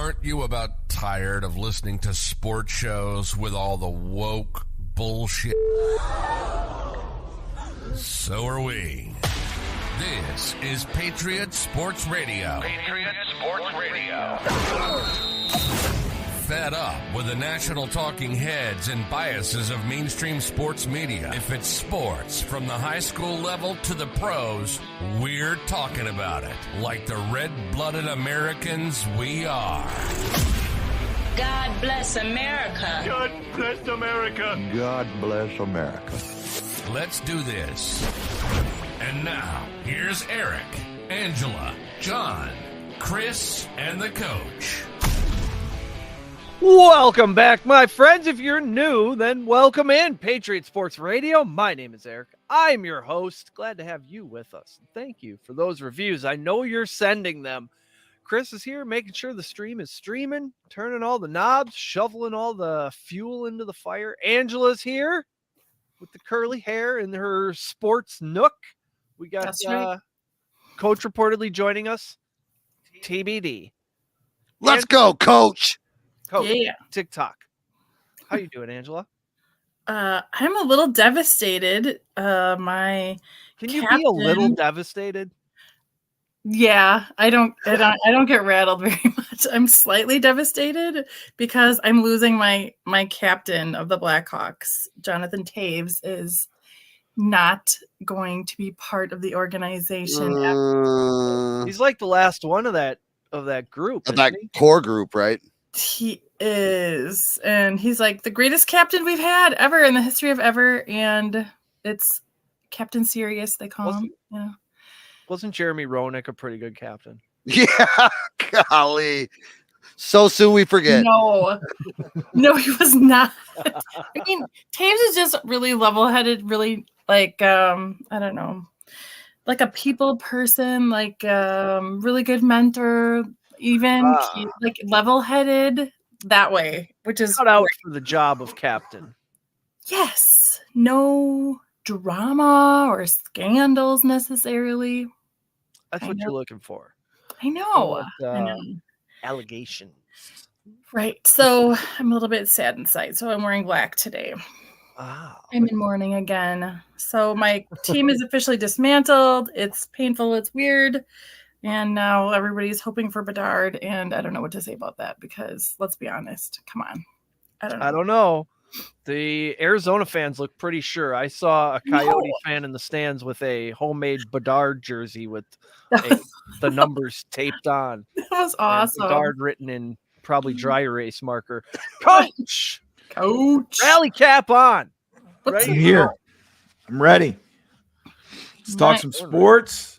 Aren't you about tired of listening to sports shows with all the woke bullshit? So are we. This is Patriot Sports Radio. Patriot Sports Radio. Fed up with the national talking heads and biases of mainstream sports media. If it's sports from the high school level to the pros, we're talking about it like the red-blooded Americans we are. God bless America. God bless America. God bless America. Let's do this. And now, here's Eric, Angela, John, Chris, and the coach. Welcome back, my friends. If you're new, then welcome in Patriot Sports Radio. My name is Eric. I'm your host. Glad to have you with us. Thank you for those reviews. I know you're sending them. Chris is here making sure the stream is streaming, turning all the knobs, shoveling all the fuel into the fire. Angela's here with the curly hair in her sports nook. We got right. Coach reportedly joining us. TBD. Let's go, Coach. Coach, yeah. TikTok. How you doing, Angela? I'm a little devastated. Can you be a little devastated? Yeah, I don't get rattled very much. I'm slightly devastated because I'm losing my captain of the Blackhawks. Jonathan Taves is not going to be part of the organization. He's like the last one of that group. Of that core group, right? He is, and he's like the greatest captain we've had ever in the history of ever, and it's Captain Serious, they call him. Yeah. Wasn't Jeremy Roenick a pretty good captain? Yeah, golly. So soon we forget. No, he was not. I mean, Taves is just really level-headed, really like I don't know, like a people person, like really good mentor. Even like level-headed that way, which is cut out for the job of captain. Yes, no drama or scandals necessarily. That's what you're looking for. I know. I know. Allegations. Right. So I'm a little bit sad inside. So I'm wearing black today. Wow. I'm in mourning again. So my team is officially dismantled. It's painful. It's weird. And now everybody's hoping for Bedard, and I don't know what to say about that because let's be honest. Come on. I don't know. The Arizona fans look pretty sure. I saw a Coyote fan in the stands with a homemade Bedard jersey with the numbers taped on. That was awesome. Bedard written in probably dry erase marker. Coach! Rally cap on. I'm here. I'm ready. Let's talk some sports.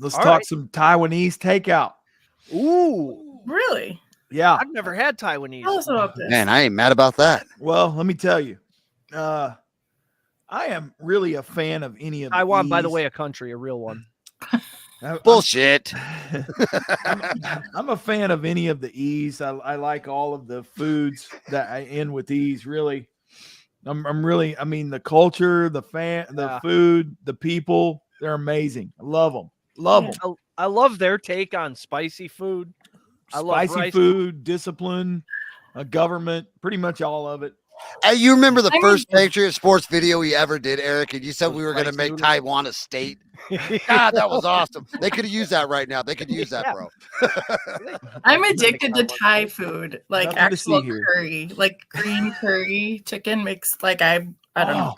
Let's talk some Taiwanese takeout. Ooh. Really? Yeah. I've never had Taiwanese. Tell us about this. Man, I ain't mad about that. Well, let me tell you. I am really a fan of any of Taiwan, these. by the way, a country, a real one. Bullshit. I'm a fan of any of the E's. I like all of the foods that I end with E's, really. I'm really, I mean, the culture, the food, the people, they're amazing. I love them. I love their take on spicy food. Spicy food, discipline, government, pretty much all of it. You remember the first Patriot Sports video we ever did, Eric? And you said we were going to make Taiwan a state. God, that was awesome. They could have used that right now. They could use that, bro. I'm addicted to Thai food, like actual curry, like green curry chicken mixed. Like I don't know.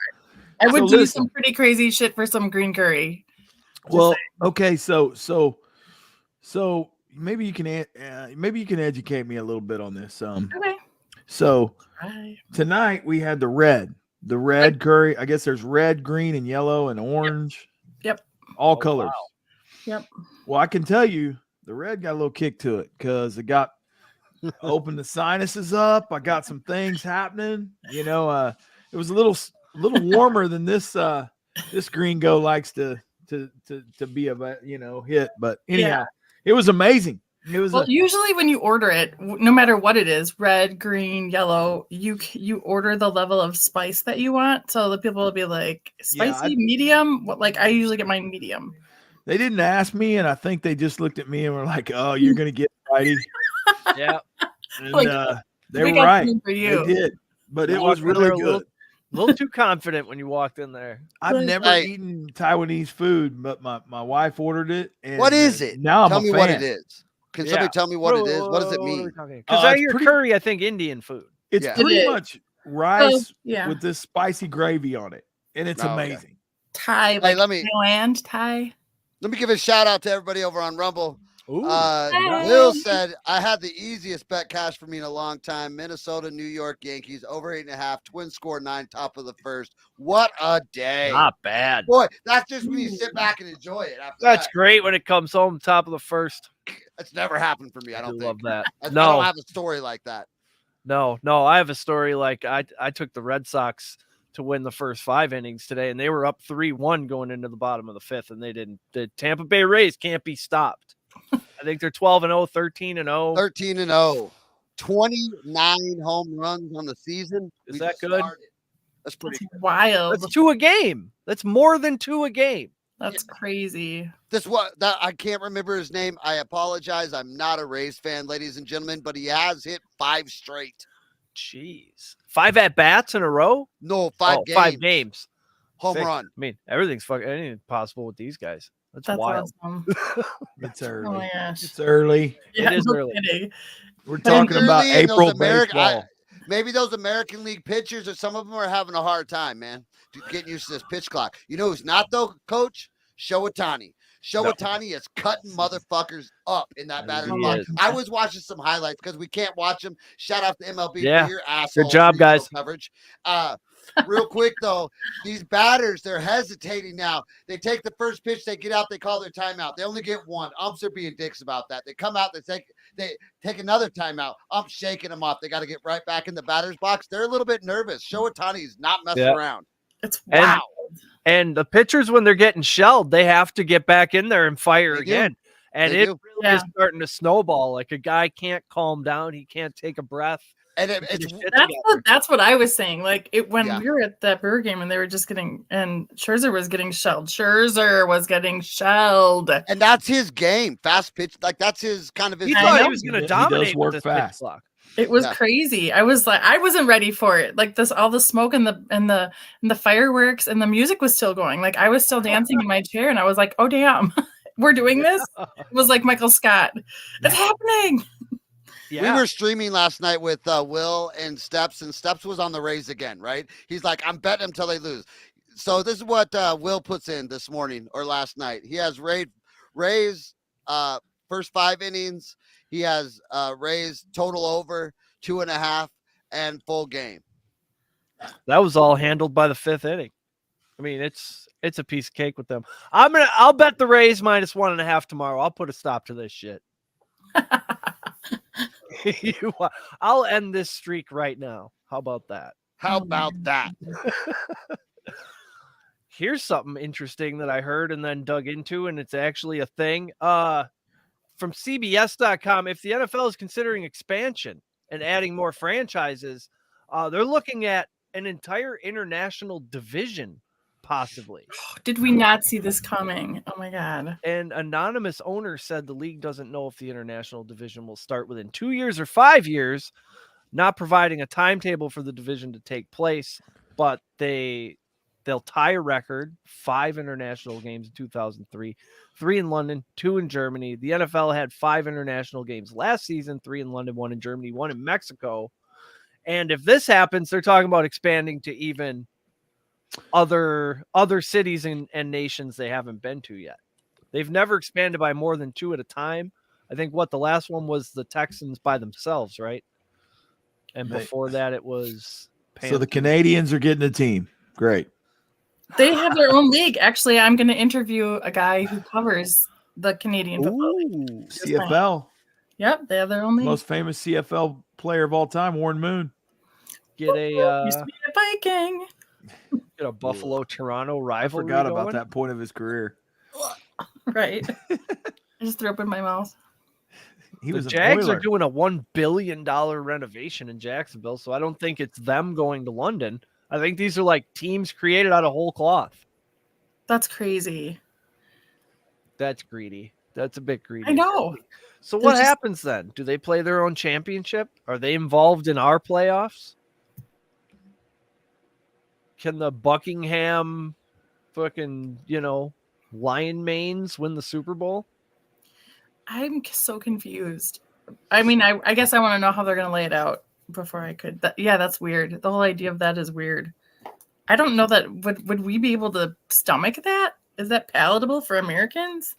I would do some pretty crazy shit for some green curry. Well, okay, so maybe you can educate me a little bit on this. Okay. So tonight we had the red curry. I guess there's red, green, and yellow and orange. Yep. All colors. Wow. Yep. Well, I can tell you the red got a little kick to it because it got opened the sinuses up. I got some things happening. You know, it was a little warmer than this gringo likes to be a hit, but anyhow, It was amazing. It was usually when you order it, no matter what it is, red, green, yellow, you order the level of spice that you want. So the people will be like, spicy, medium. Like I usually get mine medium. They didn't ask me, and I think they just looked at me and were like, "Oh, you're gonna get righty." Yeah. And Like, they we were got right. something for you. They did. But You it was walked in there really good. A little too confident when you walked in there. I've Like- never eaten Taiwanese food, but my wife ordered it. And What is it? Now I'm tell a me fan. what it is. Can Yeah. somebody tell me what it is? What does it mean? Because I hear pretty- curry, I think Indian food. It's Yeah. pretty It is. much rice yeah. with this spicy gravy on it. And it's Oh, okay. amazing. Thai, Hey, like let me Thai. give a shout out to everybody over on Rumble. Ooh. Will said, I had the easiest bet cash for me in a long time. Minnesota, New York Yankees, over 8.5, Twins score 9, top of the first. What a day. Not bad. Boy, that's just when you sit back and enjoy it. After That's that. great when it comes home top of the first. That's never happened for me. I I don't love think. that. I No, don't have a story like that. no. I have a story like I took the Red Sox to win the first 5 innings today, and they were up 3-1 going into the bottom of the 5th, and they didn't. The Tampa Bay Rays can't be stopped. I think they're 12-0, 13-0. 13-0. 29 home runs on the season. Is We that just good? started. That's pretty That's good. wild. That's 2 a game. That's more than 2 a game. That's crazy. This what that I can't remember his name. I apologize. I'm not a Rays fan, ladies and gentlemen, but he has hit 5 straight. Jeez. 5 at bats in a row? No, 5 games. 5 games. Home Sick. run. I mean, everything's anything's possible with these guys. That's That's wild. awesome. It's Oh early. my gosh. It's early. Yeah, is no early. kidding. We're But talking about early in those April American- baseball. Maybe those American League pitchers or some of them are having a hard time, man, getting used to this pitch clock. You know who's not, though, Coach? Shohei Ohtani is cutting motherfuckers up in that batter's He box. is. I was watching some highlights because we can't watch them. Shout out to MLB Yeah. for your asshole job, regional guys. coverage. Real quick, though, these batters, they're hesitating now. They take the first pitch, they get out, they call their timeout. They only get one. Umps are being dicks about that. They come out, they take another timeout. Umps shaking them off. They got to get right back in the batter's box. They're a little bit nervous. Shohei Ohtani's not messing around. It's And- wow. And the pitchers, when they're getting shelled, they have to get back in there and fire They do. again. And They it do. really is starting to snowball. Like a guy can't calm down. He can't take a breath. And Get it's his shit together. That's what I was saying. Like when Yeah. we were at that Brewer game and they were just getting, and Scherzer was getting shelled. and that's his game. Fast pitch, like that's his kind of his He I thought know. he was going He to does dominate work with this pitch fast. clock. It was Yeah. crazy. I was like, I wasn't ready for it. Like this, all the smoke and the fireworks and the music was still going. Like I was still dancing in my chair, and I was like, oh damn, we're doing this. It was like Michael Scott. It's happening. Yeah. We were streaming last night with Will and Steps was on the Rays again, right? He's like, I'm betting them till they lose. So this is what Will puts in this morning or last night. He has Rays first 5 innings. He has Rays total over 2.5 and full game. That was all handled by the 5th inning. I mean, it's a piece of cake with them. I'll bet the Rays -1.5 tomorrow. I'll put a stop to this shit. I'll end this streak right now. How about that? How about that? Here's something interesting that I heard and then dug into, and it's actually a thing. From CBS.com, if the NFL is considering expansion and adding more franchises, they're looking at an entire international division, possibly. Did we not see this coming? Oh my god. An anonymous owner said the league doesn't know if the international division will start within 2 years or 5 years, not providing a timetable for the division to take place, but they'll tie a record, 5 international games in 2003, 3 in London, 2 in Germany. The NFL had 5 international games last season, 3 in London, 1 in Germany, 1 in Mexico. And if this happens, they're talking about expanding to even other cities and nations they haven't been to yet. They've never expanded by more than 2 at a time. I think the last one was the Texans by themselves, right? And before that it was So the Canadians are getting a team. Great. They have their own league. Actually, I'm going to interview a guy who covers the Canadian football league. Ooh, CFL. Yep, they have their own league. Most famous CFL player of all time, Warren Moon. get Used to be a Viking. a Buffalo Toronto I rivalry. forgot about going. that point of his career. Right. I just threw up in my mouth. He The was Jags an are doing a $1 billion renovation in Jacksonville, so I don't think it's them going to London. I think these are like teams created out of whole cloth. That's crazy. That's greedy. That's a bit greedy. I know. So what happens then? Do they play their own championship? Are they involved in our playoffs? Can the Buckingham fucking, Lion Manes win the Super Bowl? I'm so confused. I mean, I guess I want to know how they're going to lay it out before I could. That's weird. The whole idea of that is weird. I don't know that would we be able to stomach that? Is that palatable for Americans?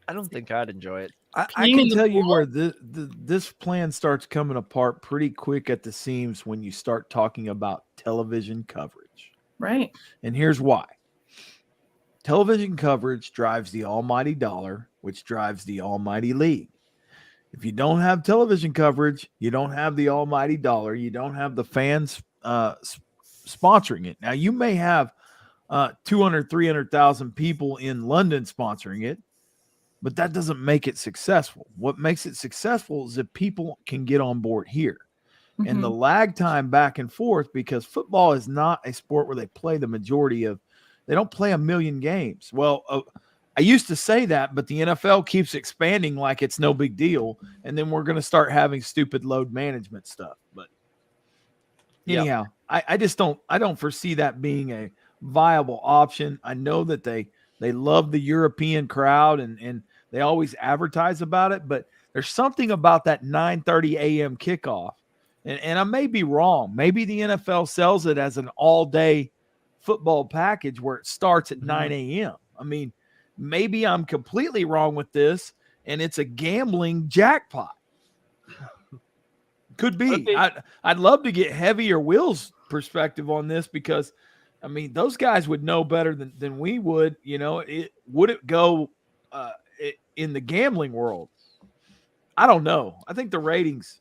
I don't think I'd enjoy it. I can tell you where this plan starts coming apart pretty quick at the seams when you start talking about television coverage. Right. And here's why. Television coverage drives the almighty dollar, which drives the almighty league. If you don't have television coverage, you don't have the almighty dollar. You don't have the fans sponsoring it. Now, you may have 200, 300,000 people in London sponsoring it, but that doesn't make it successful. What makes it successful is if people can get on board here. Mm-hmm. And the lag time back and forth, because football is not a sport where they play the majority of, they don't play 1 million games. Well, I used to say that, but the NFL keeps expanding like it's no big deal. And then we're going to start having stupid load management stuff. But anyhow, I just don't foresee that being a viable option. I know that they love the European crowd and they always advertise about it, but there's something about that 9:30 a.m. kickoff. And I may be wrong. Maybe the NFL sells it as an all-day football package where it starts at 9 a.m. I mean, maybe I'm completely wrong with this, and it's a gambling jackpot. Could be. I'd love to get Heavier Will's perspective on this because, I mean, those guys would know better than we would. Would it go in the gambling world? I don't know. I think the ratings.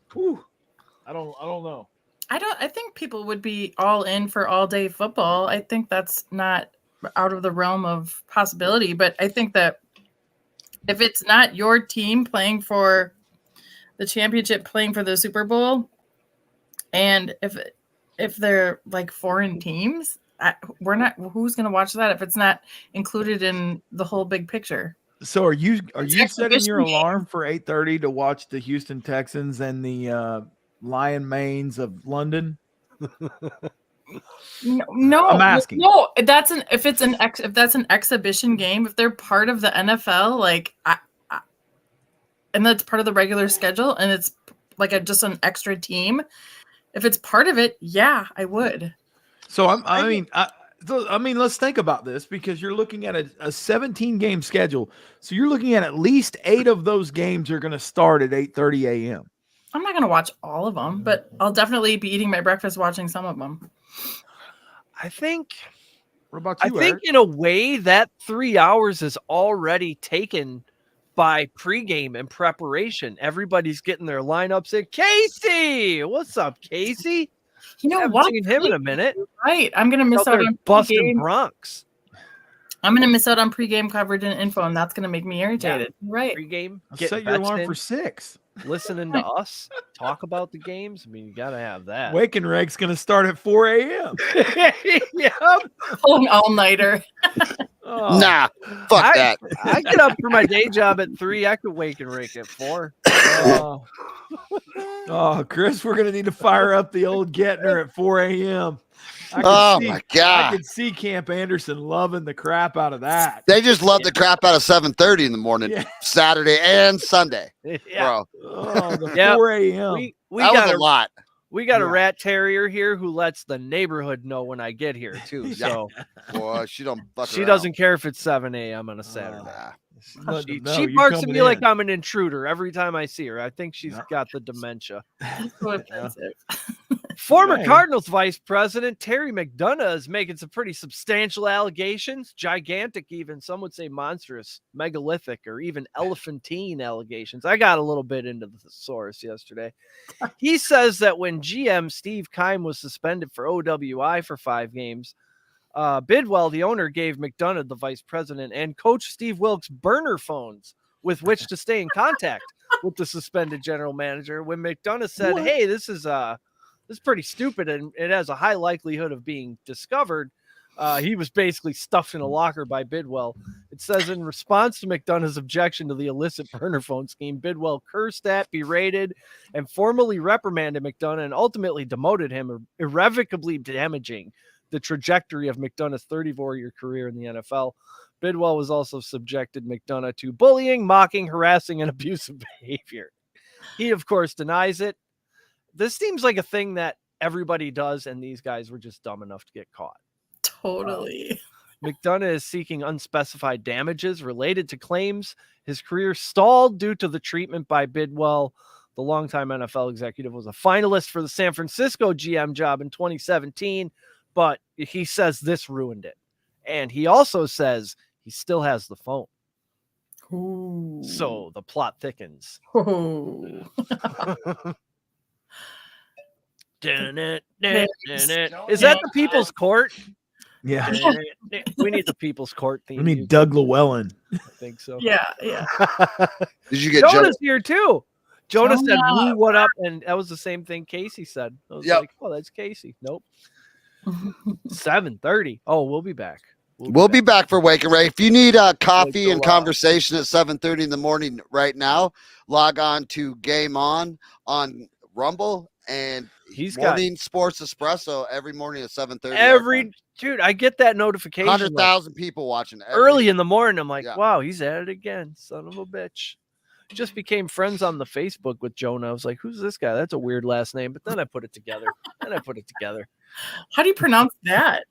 I don't know. I think people would be all in for all day football. I think that's not out of the realm of possibility, but I think that if it's not your team playing for the championship, playing for the Super Bowl, and if they're like foreign teams, who's going to watch that if it's not included in the whole big picture? So are you setting your alarm for 8:30 to watch the Houston Texans and the Lion Manes of London? No, I'm asking. No, if that's an exhibition game, if they're part of the NFL, like, and that's part of the regular schedule, and it's like just an extra team. If it's part of it, yeah, I would. So I mean, let's think about this because you're looking at a 17-game schedule. So you're looking at least 8 of those games are going to start at 8:30 a.m. I'm not going to watch all of them, but I'll definitely be eating my breakfast watching some of them. I think. What about you, Eric? In a way that 3 hours is already taken by pregame and preparation. Everybody's getting their lineups in. Casey, what's up, Casey? You know haven't what? seen him in a minute. Right, I'm going to miss out on Boston Bronx. I'm going to miss out on pregame coverage and info, and that's going to make me irritated. Yeah. Right. Pregame. Set your alarm for 6. Listening to us talk about the games. I mean, you got to have that. Wake and Rake's going to start at 4 a.m. Yep. Pulling all-nighter. Nah, fuck that. I get up for my day job at 3. I could wake and rake at 4. Chris, we're going to need to fire up the old Gettner at 4 a.m. My God. I could see Camp Anderson loving the crap out of that. They just love the crap out of 7:30 in the morning, Saturday and Sunday. Yeah. Bro. The 4 a.m. We got a lot. We got a rat terrier here who lets the neighborhood know when I get here too. So boy, she doesn't care if it's 7 a.m. on a Saturday. She barks at me like I'm an intruder every time I see her. I think she's got the dementia. Former Cardinals vice president Terry McDonough is making some pretty substantial allegations, gigantic even, some would say monstrous, megalithic, or even elephantine allegations. I got a little bit into the source yesterday. He says that when GM Steve Keim was suspended for OWI for 5 games, Bidwell, the owner, gave McDonough, the vice president, and coach Steve Wilkes burner phones with which to stay in contact with the suspended general manager. When McDonough said, "Hey, this is pretty stupid and it has a high likelihood of being discovered," He was basically stuffed in a locker by Bidwell. It says in response to McDonough's objection to the illicit burner phone scheme, Bidwell cursed at, berated, and formally reprimanded McDonough and ultimately demoted him, irrevocably damaging the trajectory of McDonough's 34-year career in the NFL. Bidwell was also subjected McDonough to bullying, mocking, harassing, and abusive behavior. He, of course, denies it. This seems like a thing that everybody does, and these guys were just dumb enough to get caught. Totally. McDonough is seeking unspecified damages related to claims his career stalled due to the treatment by Bidwell. The longtime NFL executive was a finalist for the San Francisco GM job in 2017, but he says this ruined it. And he also says he still has the phone. Ooh. So the plot thickens. Ooh. Is that the People's Court? Yeah. We need the People's Court theme. We need Doug Llewellyn. I think so. Yeah. Did you get Jonah's here too. Jonah said, Jonah. "Woo, what up?" And that was the same thing Casey said. I was like, "Oh, that's Casey." Nope. 7:30. Oh, we'll be back. We'll be back for Wake and Ray. If you need coffee go and out. conversation at 7:30 in the morning right now, log on to Game On Rumble, and He's morning sports espresso every morning at 7:30. every dude. I get that notification. 100,000 people watching early in the morning. I'm like, Yeah. wow, he's at it again. Son of a bitch. Just became friends on the Facebook with Jonah. I was like, who's this guy? That's a weird last name. But then I put it together. How do you pronounce that?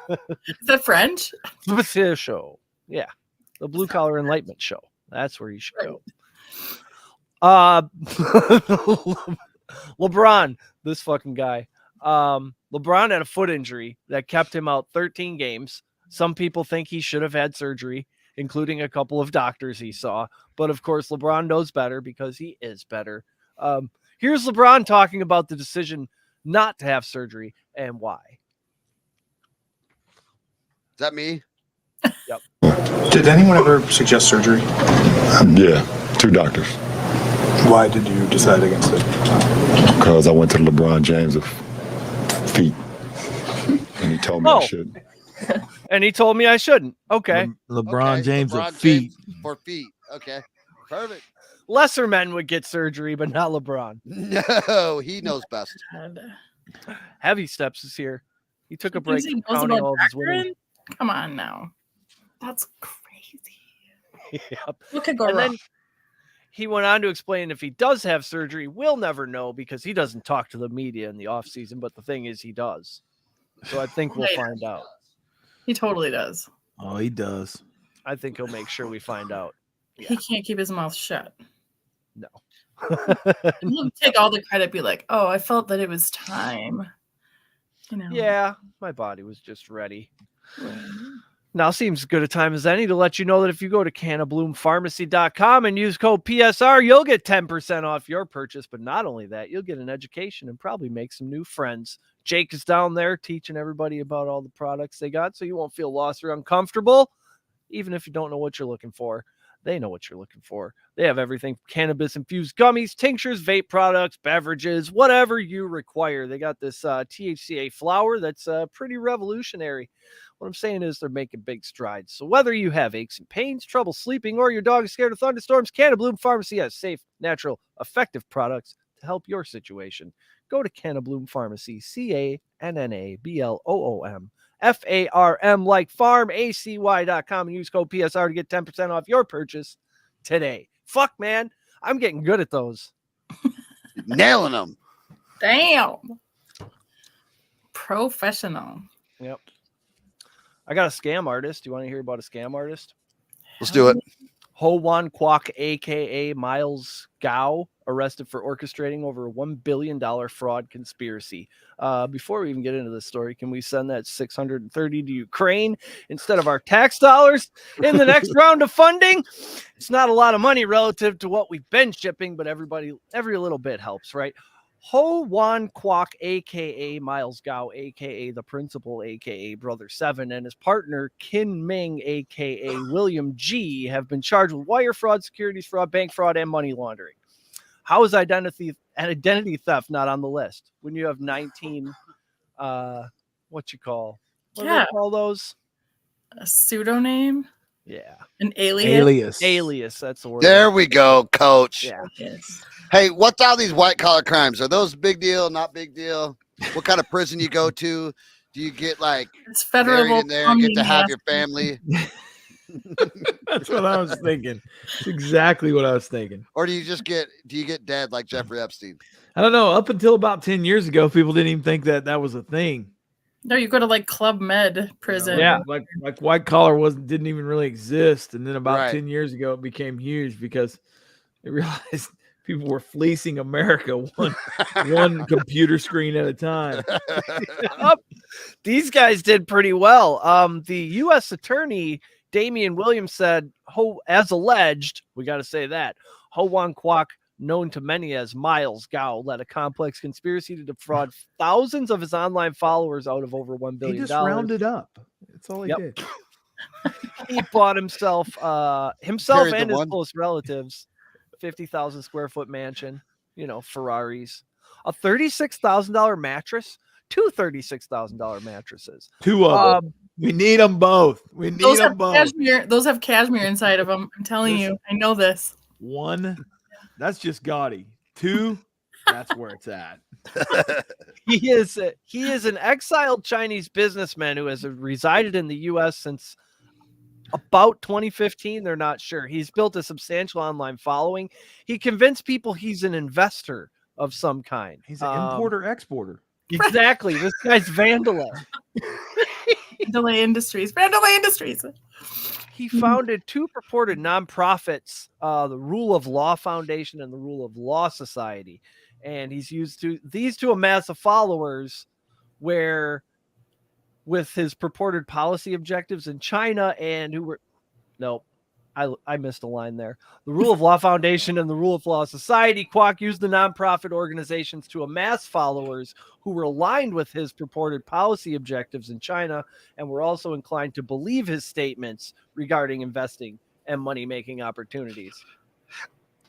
Is that French? The show. Yeah. The Blue Collar Enlightenment Show. That's where you should go. LeBron, this fucking guy. LeBron had a foot injury that kept him out 13 games. Some people think he should have had surgery, including a couple of doctors he saw. But of course, LeBron knows better because he is better. Here's LeBron talking about the decision not to have surgery and why. Is that me? Yep. Did anyone ever suggest surgery? Yeah, 2 doctors. Why did you decide against it? Because I went to LeBron James of feet, and he told me I shouldn't. And he told me I shouldn't. Okay. LeBron Okay, James LeBron of feet. James for feet. Okay, perfect. Lesser men would get surgery, but not LeBron. No, he knows best. Heavy Steps is here. He took a break Thinks he from knows counting about all of his winning. doctrine? Come on now. That's crazy. Yep. What could go And wrong? then he went on to explain if he does have surgery, we'll never know because he doesn't talk to the media in the offseason. But the thing is, he does. So I think we'll find out. He totally does. Oh, he does. I think he'll make sure we find out. He can't keep his mouth shut. No. He'll take all the credit, be like, oh, I felt that it was time. You know. Yeah, my body was just ready. Now seems as good a time as any to let you know that if you go to cannabloompharmacy.com and use code PSR, you'll get 10% off your purchase. But not only that, you'll get an education and probably make some new friends. Jake is down there teaching everybody about all the products they got, so you won't feel lost or uncomfortable, even if you don't know what you're looking for. They know what you're looking for. They have everything: cannabis-infused gummies, tinctures, vape products, beverages, whatever you require. They got this THCA flower that's pretty revolutionary. What I'm saying is they're making big strides. So whether you have aches and pains, trouble sleeping, or your dog is scared of thunderstorms, Canna Bloom Pharmacy has safe, natural, effective products to help your situation. Go to Canna Bloom Pharmacy, CANNABLOOM. FARM like farm, ACY.com, and use code PSR to get 10% off your purchase today. Fuck, man. I'm getting good at those. Nailing them. Damn. Professional. Yep. I got a scam artist. Do you want to hear about a scam artist? Let's do it. Ho Wan Kwok, a.k.a. Miles Gao, arrested for orchestrating over a $1 billion fraud conspiracy. Before we even get into this story, can we send that 630 to Ukraine instead of our tax dollars in the next round of funding? It's not a lot of money relative to what we've been shipping, but every little bit helps, right? Ho Wan Kwok, a.k.a. Miles Gao, a.k.a. the principal, a.k.a. Brother Seven, and his partner, Kin Ming, a.k.a. William G., have been charged with wire fraud, securities fraud, bank fraud, and money laundering. How is identity theft not on the list when you have 19, What do they call those? A pseudonym? Yeah. An alias? Alias, that's the word. There we go, coach. Yeah. Yes. Hey, what's all these white collar crimes? Are those big deal, not big deal? What kind of prison you go to? Do you get like it's federal married in there and get to have your family? That's what I was thinking. It's exactly what I was thinking. Or do you get dead like Jeffrey Epstein? I don't know. Up until about 10 years ago, people didn't even think that was a thing. No, you go to like Club Med prison. Yeah, like white collar didn't even really exist, and then about 10 Right. years ago, it became huge because they realized people were fleecing America one computer screen at a time. These guys did pretty well. The U.S. attorney Damian Williams said, as alleged, we got to say that Ho Wan Kwok, known to many as Miles Gao, led a complex conspiracy to defraud thousands of his online followers out of over $1 billion. He just rounded up. That's all he did. He bought himself and his close relatives 50,000 square foot mansion, Ferraris, a $36,000 mattress, two $36,000 mattresses. Two of them. We need them both. We need them both. Those have cashmere inside of them. I'm telling you. I know this. One, that's just gaudy. Two, that's where it's at. He is an exiled Chinese businessman who has resided in the U.S. since about 2015. They're not sure. He's built a substantial online following. He convinced people he's an investor of some kind. He's an importer-exporter. Exactly. This guy's Vandalay. Vandalay Industries. He founded two purported nonprofits, the Rule of Law Foundation and the Rule of Law Society. And he's used these to amass followers with his purported policy objectives in China I missed a line there. The Rule of Law Foundation and the Rule of Law Society. Kwok used the nonprofit organizations to amass followers who were aligned with his purported policy objectives in China and were also inclined to believe his statements regarding investing and money-making opportunities.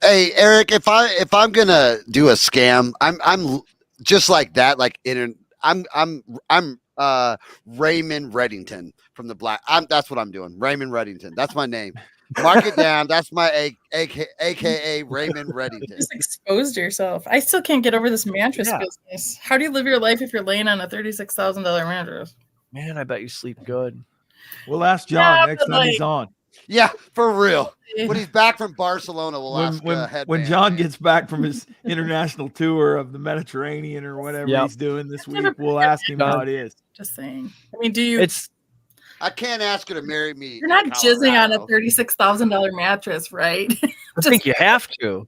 Hey, Eric, if I'm gonna do a scam, I'm just like that. I'm Raymond Reddington from the Black. That's what I'm doing. Raymond Reddington. That's my name. Mark it down. That's my AKA Raymond Reddington. You just exposed yourself. I still can't get over this mattress business. How do you live your life if you're laying on a $36,000 mattress? Man, I bet you sleep good. We'll ask John next time he's on. Yeah, for real. When he's back from Barcelona, we'll ask when John gets back from his international tour of the Mediterranean or whatever he's doing this week, we'll ask him how it is. Just saying. I mean, do you? I can't ask her to marry me. You're not jizzing on a $36,000 mattress, right? I think you have to.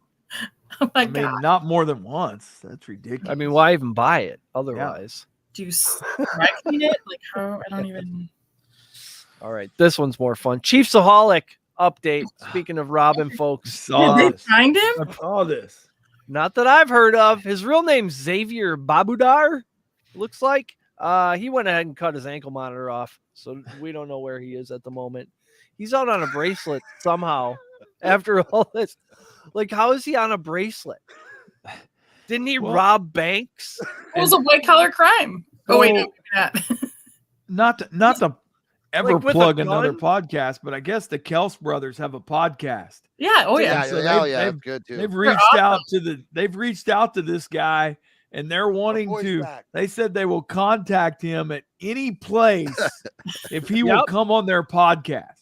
Oh my God. Mean, not more than once. That's ridiculous. I mean, why even buy it otherwise? Do you dry clean it? Like how? I don't even. All right, this one's more fun. Chiefsaholic update. Speaking of robbing folks, Did they find him? I saw this. Not that I've heard of. His real name's Xavier Babudar. Looks like he went ahead and cut his ankle monitor off, so we don't know where he is at the moment. He's out on a bracelet somehow. After all this, like, how is he on a bracelet? Didn't he rob banks? It was a white collar crime. Oh wait, no, not to ever Like plug another podcast, but I guess the Kels brothers have a podcast. Yeah. Oh yeah. So that's good too. They've reached out to this guy, and they're wanting to. They said they will contact him at any place if he will come on their podcast.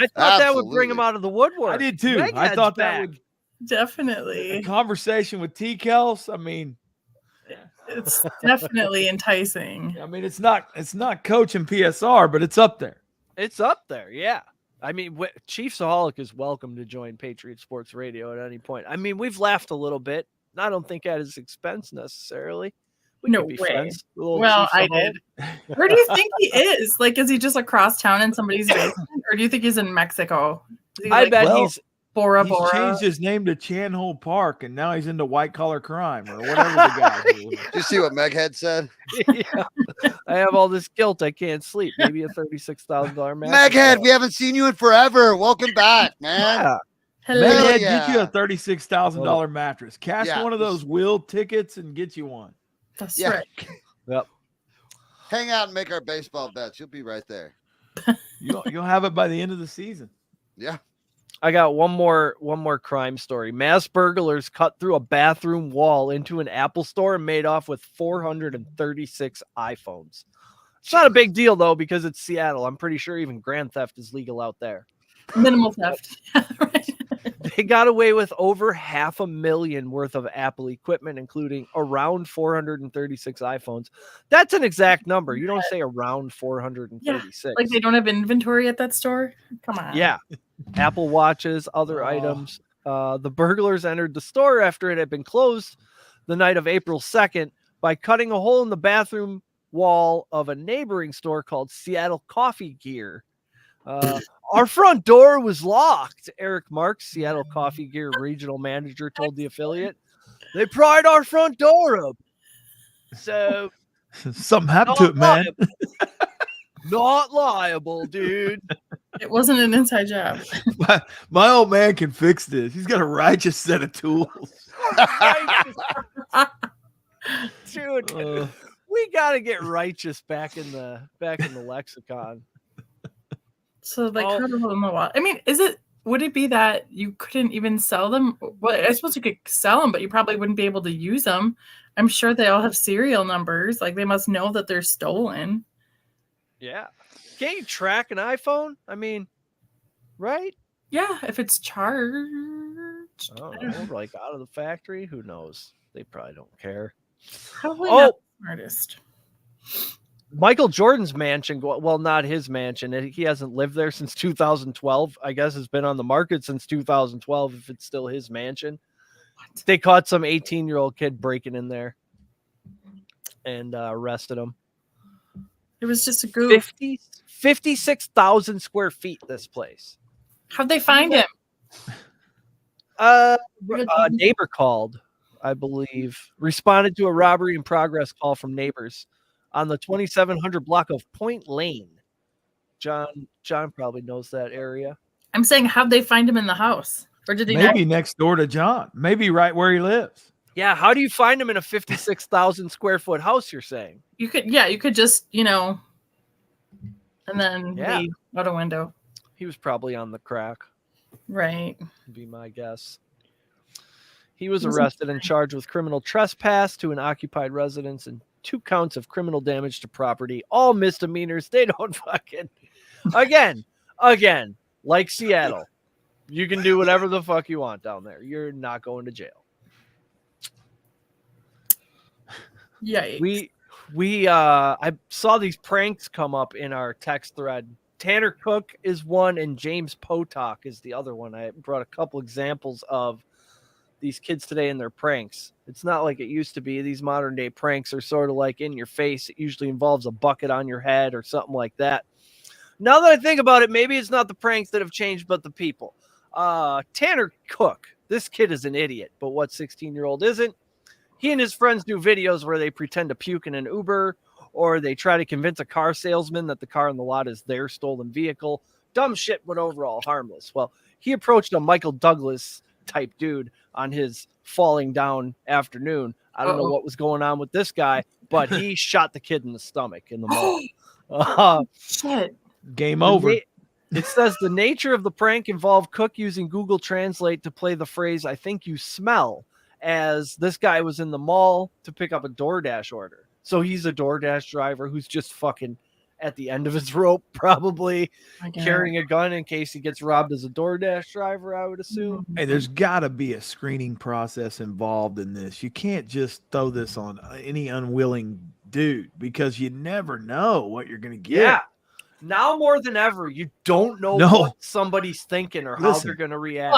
I thought that would bring him out of the woodwork. I did too. I thought that would definitely a conversation with T. Kels. I mean, it's definitely enticing. I mean, it's not coaching PSR, but it's up there. It's up there, yeah. I mean, Chiefsaholic is welcome to join Patriot Sports Radio at any point. I mean, we've laughed a little bit. I don't think at his expense necessarily. We no could be way. friends. Well, I did. Where do you think he is? Like, is he just across town in somebody's basement, or do you think he's in Mexico? I bet he's Bora He's Bora. changed his name to Chan Ho Park, and now he's into white collar crime or whatever the guy is. Did you see what Meghead said? Yeah. I have all this guilt. I can't sleep. Maybe a $36,000 match. Meghead, we haven't seen you in forever. Welcome back, man. Yeah. Hello. Meghead, yeah. get you a $36,000 mattress. Cash Yeah. one of those wheel tickets and get you one. That's Yeah. right. Yep. Hang out and make our baseball bets. You'll be right there. You'll have it by the end of the season. Yeah. I got one more crime story. Mass burglars cut through a bathroom wall into an Apple store and made off with 436 iPhones. It's not a big deal though because it's Seattle. I'm pretty sure even grand theft is legal out there. Minimal theft. Right. They got away with over $500,000 worth of Apple equipment, including around 436 iPhones. That's an exact number. You don't say around 436. Yeah, like they don't have inventory at that store. Come on. Yeah. Apple Watches, other items. The burglars entered the store after it had been closed the night of April 2nd by cutting a hole in the bathroom wall of a neighboring store called Seattle Coffee Gear. Our front door was locked, Eric Marks, Seattle Coffee Gear regional manager, told the affiliate. They pried our front door up. So something happened to it, man. Not liable, dude. It wasn't an inside job. My old man can fix this. He's got a righteous set of tools. Dude, we gotta get righteous back in the lexicon. So like cut a hole in the wall. I mean, would it be that you couldn't even sell them? Well, I suppose you could sell them, but you probably wouldn't be able to use them. I'm sure they all have serial numbers. Like they must know that they're stolen. Yeah. Can't you track an iPhone? I mean, right? Yeah, if it's charged. I don't know, like out of the factory. Who knows? They probably don't care. Probably not the smartest. Michael Jordan's mansion, well, not his mansion. He hasn't lived there since 2012. I guess it's been on the market since 2012 if it's still his mansion. What? They caught some 18-year-old kid breaking in there and arrested him. It was just a goof. 56,000 square feet, this place. How'd they find him? A neighbor called, I believe, responded to a robbery in progress call from neighbors on the 2700 block of Point Lane. John probably knows that area. I'm saying, how'd they find him in the house? Or did he maybe next door to John? Maybe right where he lives. Yeah, how do you find him in a 56,000 square foot house, you're saying? You could just, and then leave out a window. He was probably on the crack. Right. Would be my guess. He was arrested and charged with criminal trespass to an occupied residence and 2 counts of criminal damage to property. All misdemeanors. They don't fucking... Again, like Seattle, you can do whatever the fuck you want down there. You're not going to jail. Yikes. I saw these pranks come up in our text thread. Tanner Cook is one and James Potol is the other one. I brought a couple examples of these kids today and their pranks. It's not like it used to be. These modern day pranks are sort of like in your face. It usually involves a bucket on your head or something like that. Now that I think about it, maybe it's not the pranks that have changed, but the people. Tanner Cook, this kid is an idiot, but what 16-year-old isn't? He and his friends do videos where they pretend to puke in an Uber, or they try to convince a car salesman that the car in the lot is their stolen vehicle. Dumb shit, but overall harmless. Well, he approached a Michael Douglas type dude on his falling down afternoon. I don't know what was going on with this guy, but he shot the kid in the stomach in the mall. Shit. Game over. It says the nature of the prank involved Cook using Google Translate to play the phrase, "I think you smell," as this guy was in the mall to pick up a DoorDash order. So he's a DoorDash driver who's just fucking at the end of his rope, probably carrying a gun in case he gets robbed as a DoorDash driver, I would assume. Hey, there's got to be a screening process involved in this. You can't just throw this on any unwilling dude because you never know what you're going to get. Yeah. Now more than ever, you don't know what somebody's thinking or how they're going to react.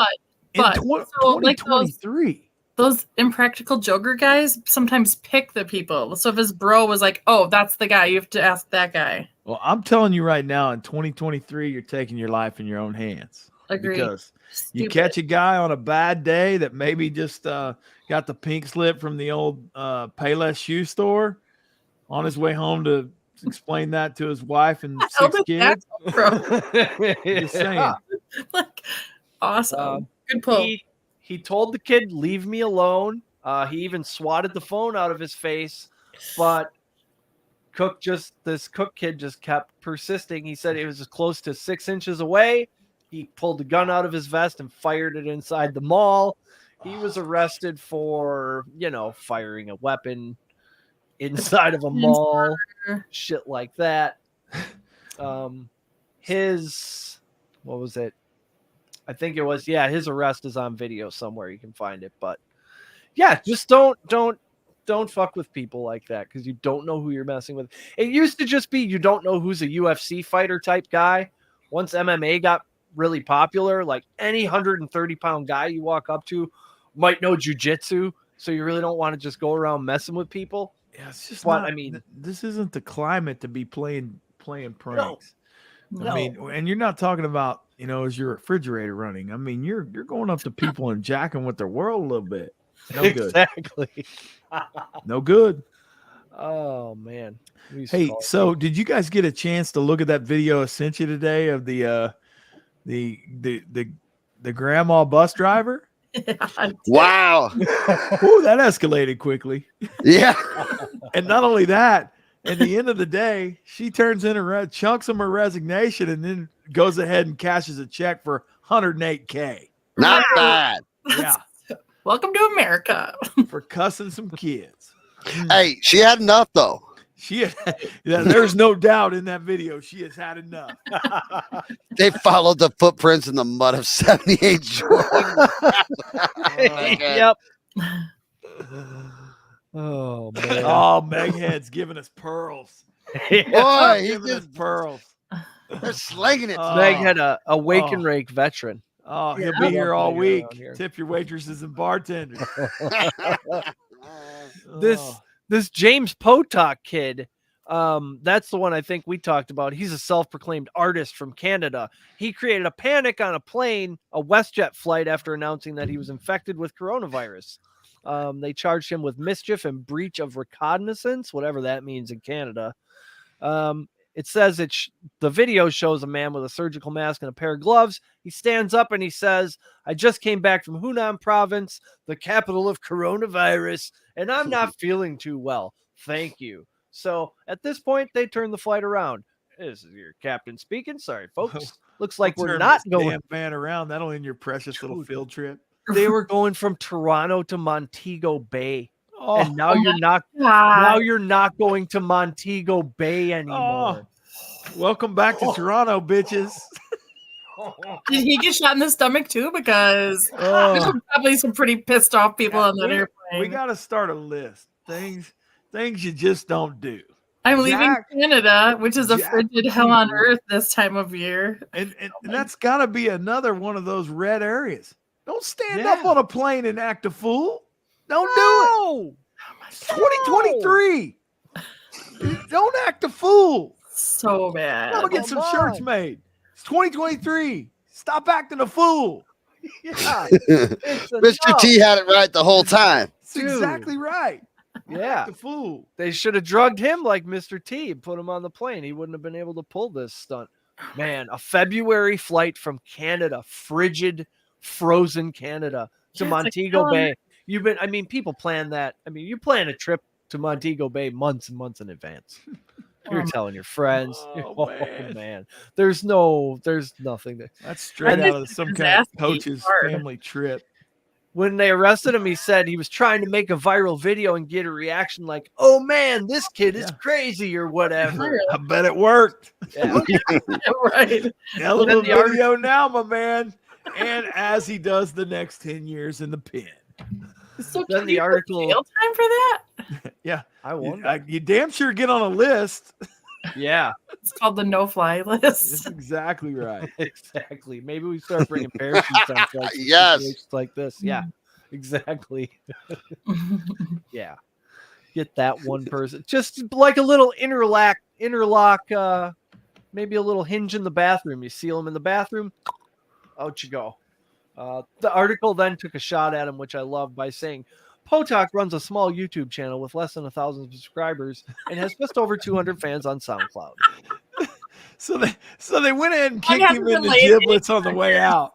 But in 2023. Those impractical Joker guys sometimes pick the people. So if his bro was like, oh, that's the guy, you have to ask that guy. Well, I'm telling you right now, in 2023, you're taking your life in your own hands. Agreed. Because you catch a guy on a bad day that maybe just got the pink slip from the old Payless shoe store on his way home to explain that to his wife and 6 kids. Just saying. Like, awesome. Good pull. He told the kid, leave me alone. He even swatted the phone out of his face. But this Cook kid just kept persisting. He said it was as close to 6 inches away. He pulled the gun out of his vest and fired it inside the mall. He was arrested for, firing a weapon inside of a mall, shit like that. What was it? I think it was, his arrest is on video somewhere. You can find it. But yeah, just don't fuck with people like that because you don't know who you're messing with. It used to just be you don't know who's a UFC fighter type guy. Once MMA got really popular, like any 130-pound guy you walk up to might know jiu-jitsu, so you really don't want to just go around messing with people. Yeah, it's just this isn't the climate to be playing pranks. No. I mean, and you're not talking about, is your refrigerator running? I mean, you're going up to people and jacking with their world a little bit. No good. Exactly. No good. Oh man. Hey, so did you guys get a chance to look at that video I sent you today of the grandma bus driver? Wow. Ooh, that escalated quickly. Yeah. And not only that, at the end of the day, she turns in chunks of her resignation and then goes ahead and cashes a check for $108K. Not bad. Yeah. Welcome to America. For cussing some kids. Hey, she had enough though. There's no doubt in that video. She has had enough. They followed the footprints in the mud of 78 Jordan. Yep. Oh man. Oh, Meghead's giving us pearls. Boy, he giving us just pearls. They're slinging it. Meghead, a wake and rake veteran. Oh, he'll be here all week. Tip your waitresses and bartenders. This James Potol kid, that's the one I think we talked about. He's a self-proclaimed artist from Canada. He created a panic on a plane, a WestJet flight, after announcing that he was infected with coronavirus. They charged him with mischief and breach of reconnaissance, whatever that means in Canada. It says the video shows a man with a surgical mask and a pair of gloves. He stands up and he says, "I just came back from Hunan province, the capital of coronavirus, and I'm not feeling too well. Thank you." So at this point, they turn the flight around. This is your captain speaking. Sorry, folks. Looks like we're not going. Damn van around. That'll end your precious little field trip. They were going from Toronto to Montego Bay. Oh, and now you're not. Now you're not going to Montego Bay anymore. Welcome back to Toronto, bitches. Did he get shot in the stomach too? Because there's probably some pretty pissed off people on that airplane. We got to start a list. Things you just don't do. I'm leaving Canada, which is a frigid hell on earth this time of year. And that's got to be another one of those red areas. Don't stand up on a plane and act a fool. Don't do it. It's 2023. Don't act a fool. So bad. I'm going to get some shirts made. It's 2023. Stop acting a fool. Yeah. Mr. T had it right the whole time. That's exactly right. Yeah. Act a fool. They should have drugged him like Mr. T and put him on the plane. He wouldn't have been able to pull this stunt. Man, a February flight from Canada, frigid, frozen Canada to Montego Bay. People plan that. You plan a trip to Montego Bay months and months in advance. You're telling your friends. Oh, man. There's nothing. That's straight out of some kind of coach's family trip. When they arrested him, he said he was trying to make a viral video and get a reaction like, "Oh man, this kid is crazy," or whatever. I bet it worked. Yeah. Right. Hell of a video now, my man. And as he does the next 10 years in the pen. So then the article jail time for that? Yeah. I wonder. You damn sure get on a list. Yeah. It's called the no-fly list. That's exactly right. Exactly. Maybe we start bringing parachutes on flights. Yes. Like this. Yeah. Exactly. Yeah. Get that one person. Just like a little interlock, maybe a little hinge in the bathroom. You seal them in the bathroom. Out you go. The article then took a shot at him, which I love, by saying, Potol runs a small YouTube channel with less than 1,000 subscribers and has just over 200 fans on SoundCloud. So they went ahead and kicked him in the giblets on the way out.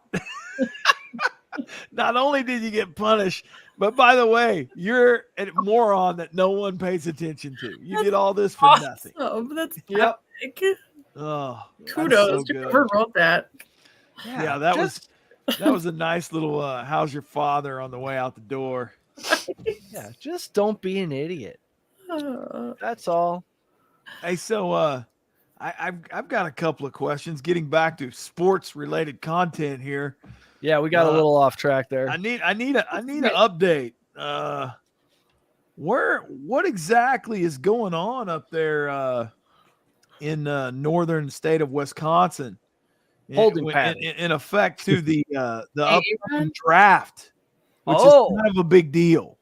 Not only did you get punished, But by the way, you're a moron that no one pays attention to. You did all this for nothing. That's Yep. epic. Oh, Kudos so to whoever wrote that. Yeah, that was a nice little how's your father on the way out the door. Yeah, just don't be an idiot. That's all. Hey, so I've got a couple of questions. Getting back to sports related content here. Yeah, we got a little off track there. I need an update. What exactly is going on up there in northern state of Wisconsin? Holding pattern. In effect to the upcoming draft, which is kind of a big deal.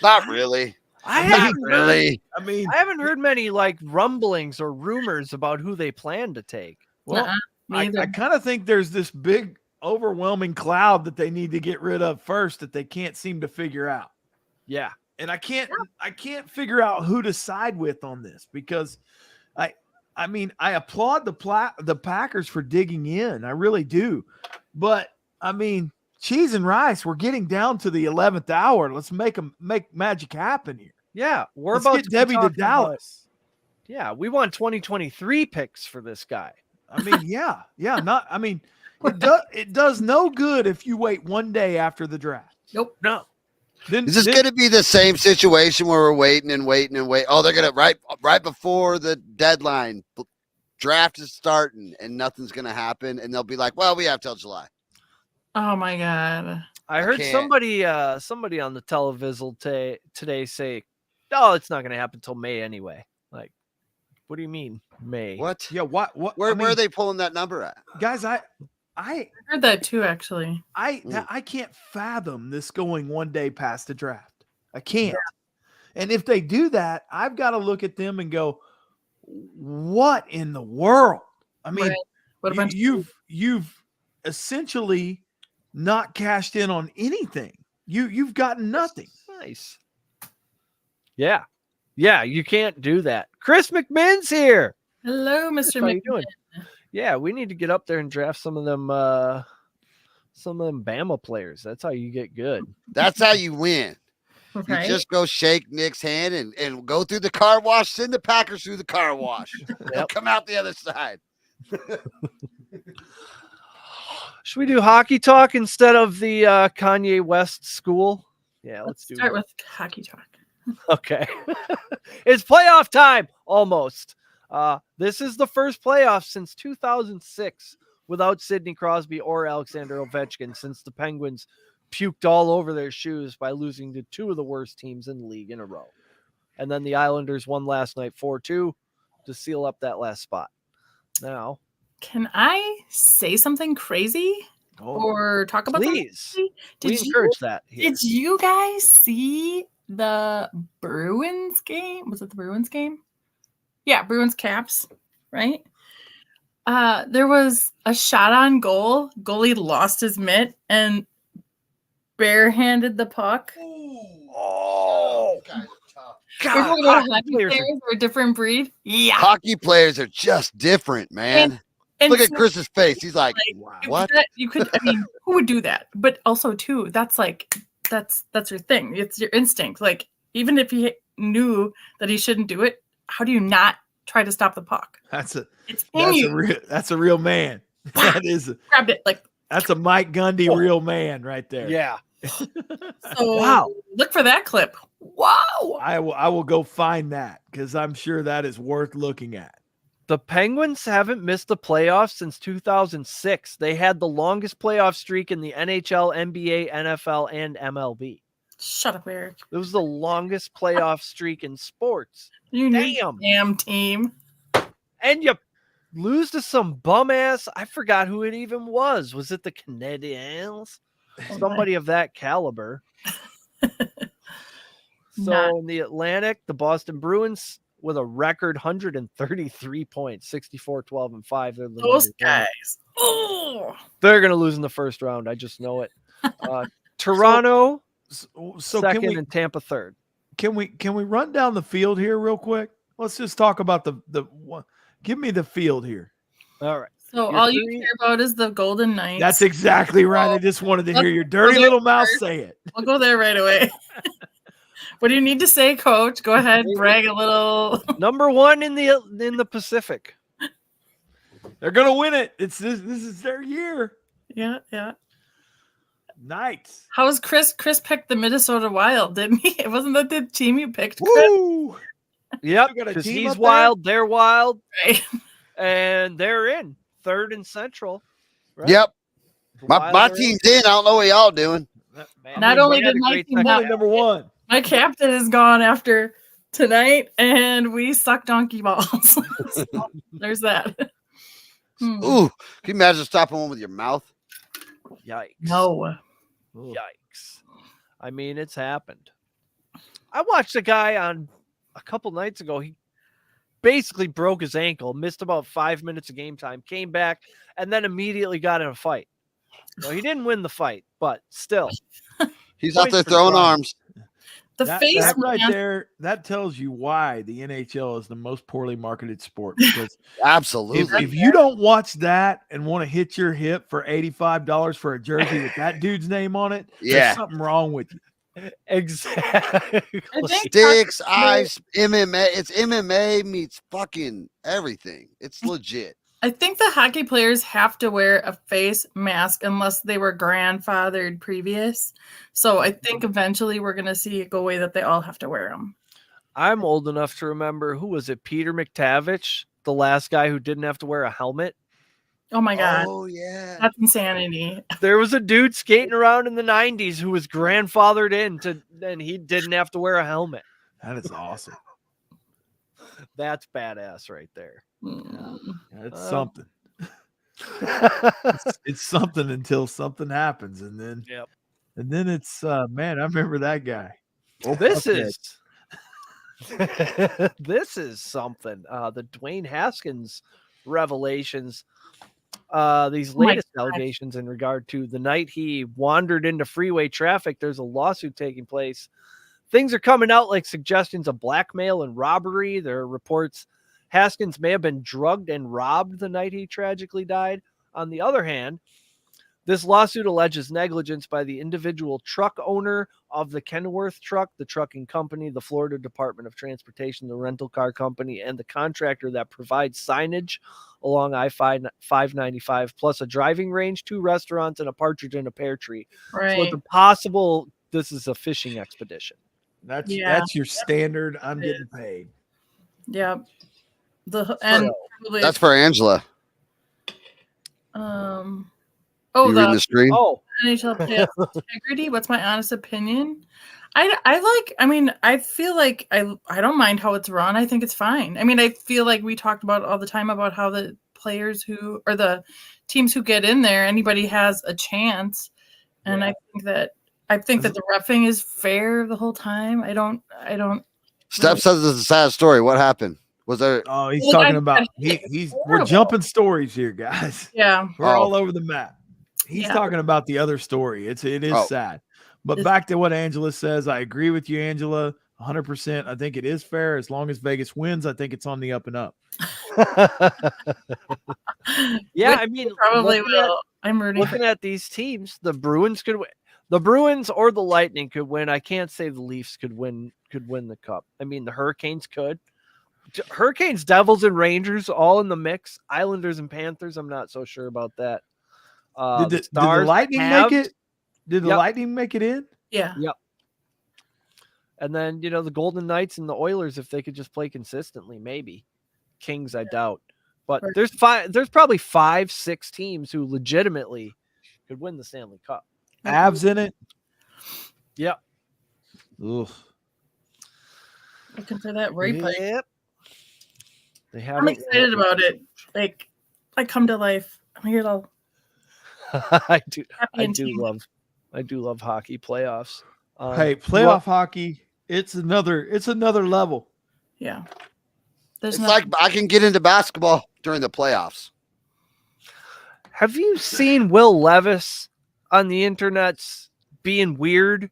Not really. I haven't heard many like rumblings or rumors about who they plan to take. Well, I kind of think there's this big overwhelming cloud that they need to get rid of first that they can't seem to figure out. Yeah. And I can't figure out who to side with on this, because I mean, I applaud the Packers for digging in. I really do. But I mean, cheese and rice, we're getting down to the 11th hour. Let's make magic happen here. Yeah, Let's get Debbie to Dallas. Yeah, we want 2023 picks for this guy. I mean, it does no good if you wait one day after the draft. Nope. No. Is this going to be the same situation where we're waiting and waiting and waiting? Oh, they're going to right before the deadline, draft is starting and nothing's going to happen. And they'll be like, well, we have till July. Oh my God. I heard somebody on the television today say, oh, it's not going to happen till May anyway. Like, what do you mean May? What? Yeah. What? Where are they pulling that number at? Guys, I heard that too, actually. I can't fathom this going one day past the draft. I can't. Yeah. And if they do that, I've got to look at them and go, what in the world? I mean, you've essentially not cashed in on anything. You've gotten nothing. Nice. Yeah. Yeah, you can't do that. Chris McMinn's here. Hello, Mr. How McMinn. you doing? Yeah, we need to get up there and draft some of them Bama players. That's how you get good. That's how you win. Okay. You just go shake Nick's hand and go through the car wash, send the Packers through the car wash. They'll come out the other side. Should we do hockey talk instead of the Kanye West school? Yeah, let's start with hockey talk. Okay. It's playoff time almost. This is the first playoff since 2006 without Sidney Crosby or Alexander Ovechkin, since the Penguins puked all over their shoes by losing to two of the worst teams in the league in a row. And then the Islanders won last night 4-2 to seal up that last spot. Now, can I say something crazy or talk about please? We encourage that here. Did you guys see the Bruins game? Was it the Bruins game? Yeah, Bruins Caps, right? There was a shot on goal. Goalie lost his mitt and barehanded the puck. Oh, God, hockey players are a different breed. Yeah, hockey players are just different, man. And look at Chris's face. He's like, what? You could, I mean, who would do that? But also, too, that's your thing. It's your instinct. Like, even if he knew that he shouldn't do it, how do you not try to stop the puck? That's a real man. That is grabbed it like that's a Mike Gundy real man right there. Yeah. So, wow. Look for that clip. Wow. I will go find that because I'm sure that is worth looking at. The Penguins haven't missed the playoffs since 2006. They had the longest playoff streak in the NHL, NBA, NFL, and MLB. Shut up, Eric. It was the longest playoff streak in sports. Damn team. And you lose to some bum ass. I forgot who it even was. Was it the Canadiens? Somebody of that caliber. So in the Atlantic, the Boston Bruins with a record 133 points, 64-12-5. They're those guys. Oh, they're gonna lose in the first round. I just know it. Toronto, second, and Tampa third. Can we run down the field here real quick? Let's just talk about the one. Give me the field here. All right. So Your all you three- care about is the Golden Knights. That's exactly right. I just wanted to hear your dirty there little mouth first. say it. We'll go there right away. What do you need to say, Coach? Go ahead, brag a little. Number one in the Pacific. They're gonna win it. This is their year. Yeah, yeah. Knights. How was Chris? Chris picked the Minnesota Wild, didn't he? It wasn't that the team you picked, Chris? Woo! Yep, You got a because team he's up there? wild, they're wild, Right. and they're in third and Central. Right? Yep. The My Wild are team's in. I don't know what y'all doing. Man, Not we only had did a my great team time. not- Only number one. My captain is gone after tonight, and we suck donkey balls. So, there's that. Ooh, can you imagine stopping one with your mouth? Yikes! No. Yikes! I mean, it's happened. I watched a guy on a couple nights ago. He basically broke his ankle, missed about 5 minutes of game time, came back, and then immediately got in a fight. Well, he didn't win the fight, but still, He's out Points there for throwing trying. arms. The face that right mask- there, that tells you why the NHL is the most poorly marketed sport. Because Absolutely. if you don't watch that and want to hit your hip for $85 for a jersey with that dude's name on it, Yeah. there's something wrong with you. exactly. I think Sticks, ice, MMA. It's MMA meets fucking everything. It's legit. I think the hockey players have to wear a face mask unless they were grandfathered previous. So I think eventually we're going to see it go away that they all have to wear them. I'm old enough to remember, who was it? Peter McTavish, the last guy who didn't have to wear a helmet. Oh my God. Oh, yeah. That's insanity. There was a dude skating around in the 90s who was grandfathered in and he didn't have to wear a helmet. That is awesome. That's badass right there. That's something. It's something until something happens, and then Yep. and then it's man, I remember that guy. This Okay. is this is something. The Dwayne Haskins revelations. These my latest God. allegations in regard to the night he wandered into freeway traffic. There's a lawsuit taking place. Things are coming out like suggestions of blackmail and robbery. There are reports Haskins may have been drugged and robbed the night he tragically died. On the other hand, this lawsuit alleges negligence by the individual truck owner of the Kenworth truck, the trucking company, the Florida Department of Transportation, the rental car company, and the contractor that provides signage along I-595, plus a driving range, 2 restaurants, and a partridge in a pear tree. Right. So it's a possible this is a fishing expedition. That's your standard. I'm getting paid. Yeah. And probably, That's for Angela. oh, You reading the screen? Oh, NHL playoff integrity. What's my honest opinion? I feel like I don't mind how it's run. I think it's fine. I mean, I feel like we talked about all the time about how the players who or the teams who get in there, anybody has a chance. And Yeah. I think that the reffing is fair the whole time. I don't Steph says it's a sad story. What happened? Was there? Oh, he's Well, talking I- about it's we're horrible. jumping stories here, guys. yeah. We're Oh. all over the map. He's Yeah. talking about the other story. It is Oh. sad. But It's- back to what Angela says, I agree with you, Angela, 100%. I think it is fair. As long as Vegas wins, I think it's on the up and up. yeah. Which I mean, Probably looking at- will. I'm rooting for Looking at these teams, the Bruins could win. The Bruins or the Lightning could win. I can't say the Leafs could win the cup. I mean, the Hurricanes could. Hurricanes, Devils, and Rangers all in the mix. Islanders and Panthers, I'm not so sure about that. Did the Stars, Lightning Habs, make it? Did the Yep. Lightning make it in? Yeah. And then, the Golden Knights and the Oilers, if they could just play consistently, maybe. Kings, I doubt. But Right. there's probably 5-6 teams who legitimately could win the Stanley Cup. Avs in it? Yep. Ugh. Looking for that replay. Yep. They have. I'm excited about it. Like, I come to life. I'm here all I do. happy I and do team. love hockey playoffs. Hey, playoff hockey, it's another level. Yeah. There's It's like I can get into basketball during the playoffs. Have you seen Will Levis on the internet's being weird,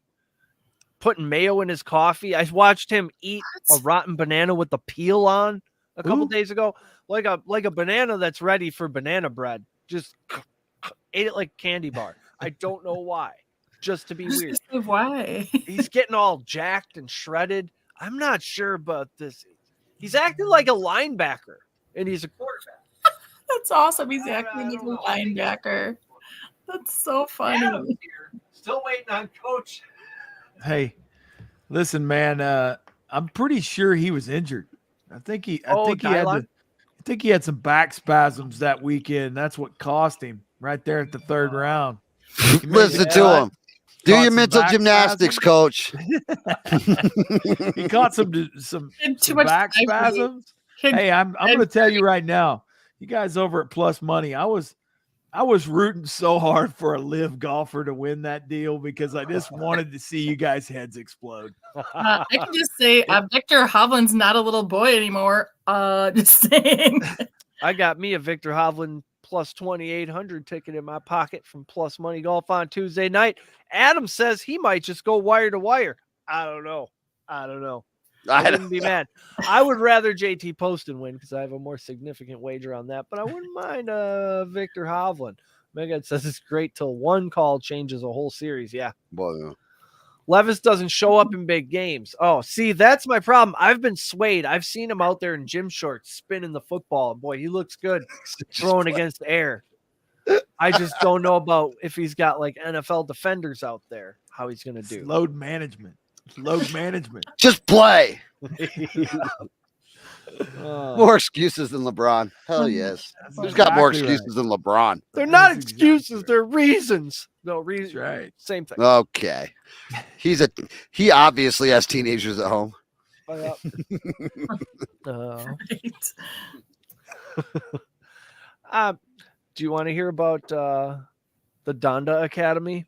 putting mayo in his coffee? I watched him eat a rotten banana with the peel on a couple Ooh. days ago. like a banana that's ready for banana bread. Just ate it like a candy bar. I don't know why. Just to be weird. Why? He's getting all jacked and shredded. I'm not sure about this. He's acting like a linebacker, and he's a quarterback. That's awesome. He's acting like a linebacker. That's so funny. Adam's here, still waiting on Coach. Hey, listen, man. I'm pretty sure he was injured. I think he had some back spasms that weekend. That's what cost him right there at the third round. Listen to him. Do your mental gymnastics, coach. He caught some back spasms. Hey, I'm going to tell you right now, you guys over at Plus Money, I was rooting so hard for a live golfer to win that deal because I just wanted to see you guys' heads explode. I can just say Victor Hovland's not a little boy anymore. Just saying. I got me a Victor Hovland plus 2,800 ticket in my pocket from Plus Money Golf on Tuesday night. Adam says he might just go wire to wire. I don't know. I wouldn't be mad. I would rather JT Poston win because I have a more significant wager on that, but I wouldn't mind Victor Hovland. Megan says it's great till one call changes a whole series. Yeah. Boy, Levis doesn't show up in big games. Oh, see, that's my problem. I've been swayed. I've seen him out there in gym shorts spinning the football. Boy, he looks good throwing against air. I just don't know about if he's got like NFL defenders out there, how he's going to do. Load management. Just play. More excuses than LeBron. Hell yes. Who's got more excuses than LeBron? They're not excuses. They're reasons. No, reasons. Right. Same thing. Okay. He obviously has teenagers at home. Right. Do you want to hear about the Donda Academy?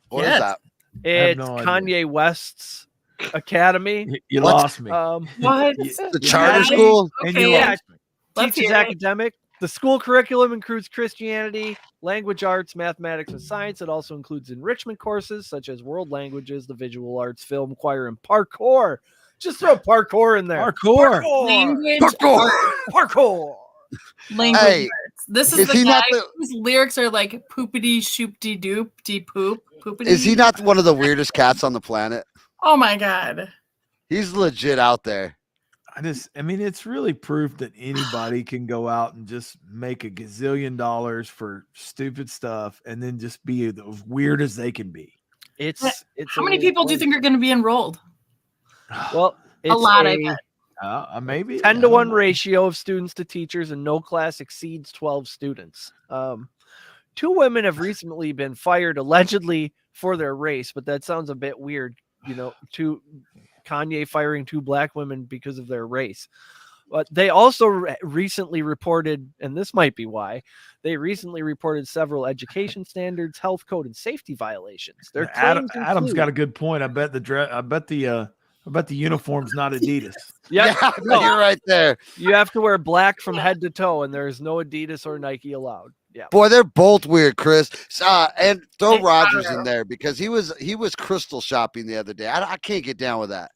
What is that? It's Kanye West's academy. You lost me. What? The charter school? Okay, yeah. Let's Teaches hear it. academic. The school curriculum includes Christianity, language arts, mathematics, and science. It also includes enrichment courses such as world languages, the visual arts, film, choir, and parkour. Just throw parkour in there. Parkour. Parkour. Language Hey, arts. This is is the he guy not the- whose lyrics are like poopity shoopty doop de poop. Poopity. Is he not one of the weirdest cats on the planet? Oh my god. He's legit out there. I mean, it's really proof that anybody can go out and just make a gazillion dollars for stupid stuff and then just be as weird as they can be. It's How many people do you think are going to be enrolled? Well, it's A lot, I bet. Maybe 10 to 1 ratio of students to teachers, and no class exceeds 12 students. 2 women have recently been fired allegedly for their race, but that sounds a bit weird, to Kanye firing 2 black women because of their race. But they also recently reported, and this might be why, they recently reported several education standards, health code, and safety violations. Their Adam's got a good point. I bet the uniform's not Adidas. Yeah, no, you're right there. You have to wear black from head to toe, and there is no Adidas or Nike allowed. Yeah, Boy, they're both weird, Chris. And throw Rogers in there because he was crystal shopping the other day. I can't get down with that.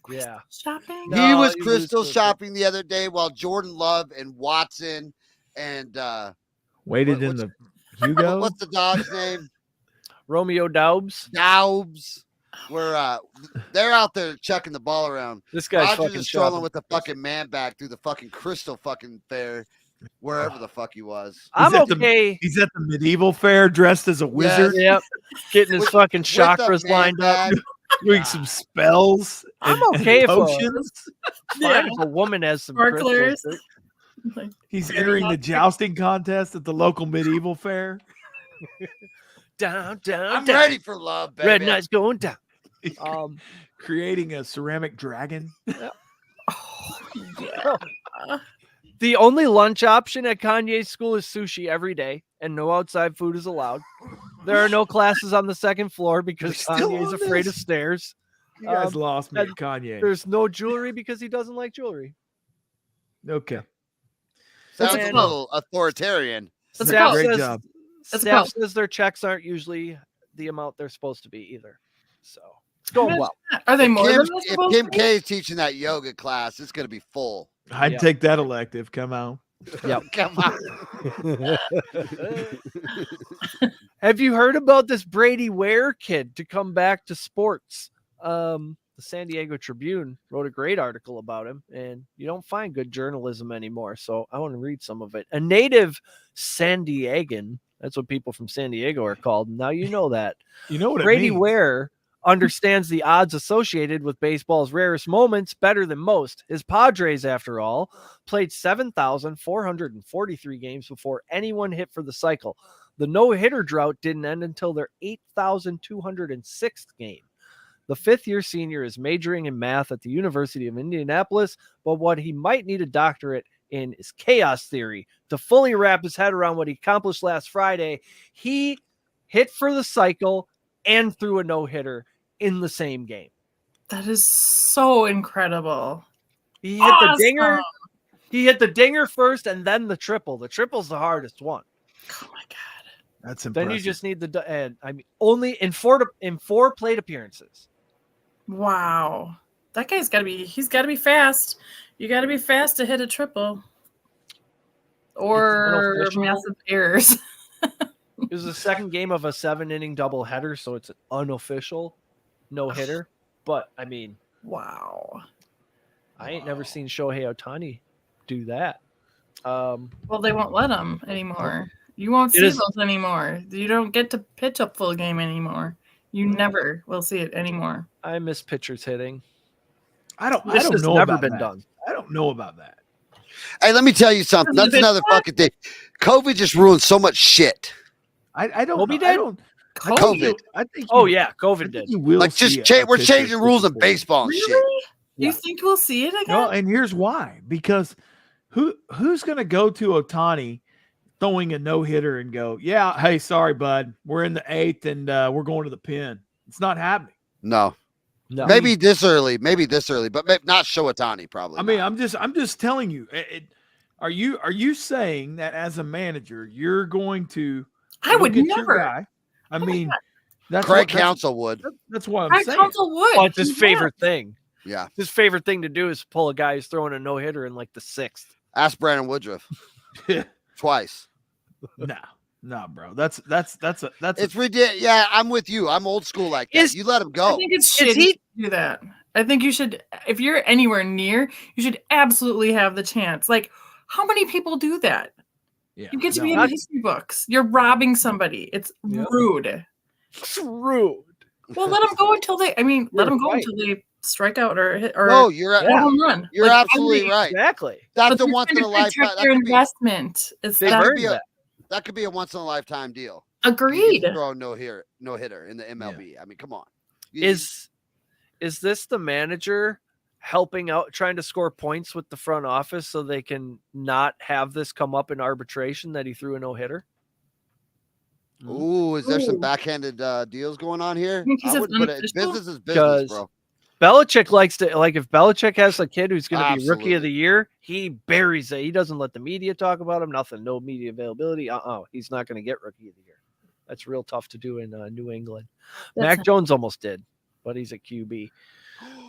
Yeah, Shopping. He was crystal shopping the other day while Jordan Love and Watson and waited in the Hugo. What's the dog's name? Romeo Doubs. They're out there chucking the ball around. This guy's Rogers fucking is strolling shopping. with the fucking man bag through the fucking crystal fucking fair, wherever the fuck he was. I'm okay. He's at the medieval fair dressed as a wizard. Yep, getting his fucking With the chakras man lined up. bag. Doing some spells. I'm okay if potions. Fine if a woman has some Sparklers. crystals. He's entering the jousting contest at the local medieval fair. Down, I'm down. ready for love, baby. Red Knight's going down. Creating a ceramic dragon. The only lunch option at Kanye's school is sushi every day, and no outside food is allowed. There are no classes on the second floor because Kanye's afraid of stairs. You guys lost me, Kanye. There's no jewelry because he doesn't like jewelry. Okay. Sounds That's a a little authoritarian. That's Staff Great says, job. That's staff cool. says their checks aren't usually the amount they're supposed to be either. So it's going well. Are they more Kim, than they're if supposed Kim to be? K is teaching that yoga class, it's going to be full. I'd take that elective. Come on. Yep. Come on. Have you heard about this Brady Ware kid to come back to sports? The San Diego Tribune wrote a great article about him, and you don't find good journalism anymore. So I want to read some of it. A native San Diegan, that's what people from San Diego are called. Now you know that. You know what Brady it means. Ware understands the odds associated with baseball's rarest moments better than most. His Padres, after all, played 7,443 games before anyone hit for the cycle. The no-hitter drought didn't end until their 8,206th game. The fifth-year senior is majoring in math at the University of Indianapolis, but what he might need a doctorate in is chaos theory. To fully wrap his head around what he accomplished last Friday, he hit for the cycle and threw a no-hitter in the same game. That is so incredible. He hit the dinger. He hit the dinger first and then the triple. The triple's the hardest one. Oh my God. That's impressive. Then you just need only in four plate appearances. Wow. That guy's he's got to be fast. You got to be fast to hit a triple. Or massive errors. It was the second game of a 7-inning doubleheader, so it's an unofficial no-hitter. But, I mean, wow. I ain't never seen Shohei Ohtani do that. Well, they won't let him anymore. You won't see those anymore. You don't get to pitch a full game anymore. You never will see it anymore. I miss pitchers hitting. I don't know never about been that. done. I don't know about that. Hey, let me tell you something. That's another fucking thing. COVID just ruined so much shit. I don't. Kobe I did? don't. COVID. I think. COVID did. You will Like see just we're pitcher changing rules in baseball and shit. Really? Yeah. You think we'll see it again? No, and here's why. Because who's going to go to Ohtani throwing a no-hitter and go, yeah, hey, sorry, bud, we're in the 8th and we're going to the pen. It's not happening. No. No. Maybe this early, but not Shohei probably. I mean, not. I'm just telling you. Are you saying that as a manager you're going to? I would get your never. guy? I mean, that's Craig what, Counsell would. That's what I'm Craig saying. Counsell would. Well, it's his favorite thing. Yeah. His favorite thing to do is pull a guy who's throwing a no-hitter in like the 6th. Ask Brandon Woodruff. Twice. No, bro. That's It's ridiculous. Yeah, I'm with you. I'm old school like that. You let him go. I think it's shitty to do that. I think you should, if you're anywhere near, you should absolutely have the chance. Like, how many people do that? Yeah, you get to be in the history books. You're robbing somebody. It's rude. It's rude. Well, let them go until they. Let them go until they strike out or hit or no, you're home run. You're absolutely right. Exactly. That's the once in a lifetime. Your investment. That could be a once in a lifetime deal. Agreed. Throw no hitter in the MLB. Yeah. I mean, come on. Is this the manager helping out, trying to score points with the front office so they can not have this come up in arbitration that he threw a no hitter? Ooh, is there some backhanded deals going on here? I would put it. Business is business, bro. Belichick likes to, like, if Belichick has a kid who's going to be rookie of the year, he buries it. He doesn't let the media talk about him. Nothing. No media availability. He's not going to get rookie of the year. That's real tough to do in New England. Mac Jones almost did, but he's a QB.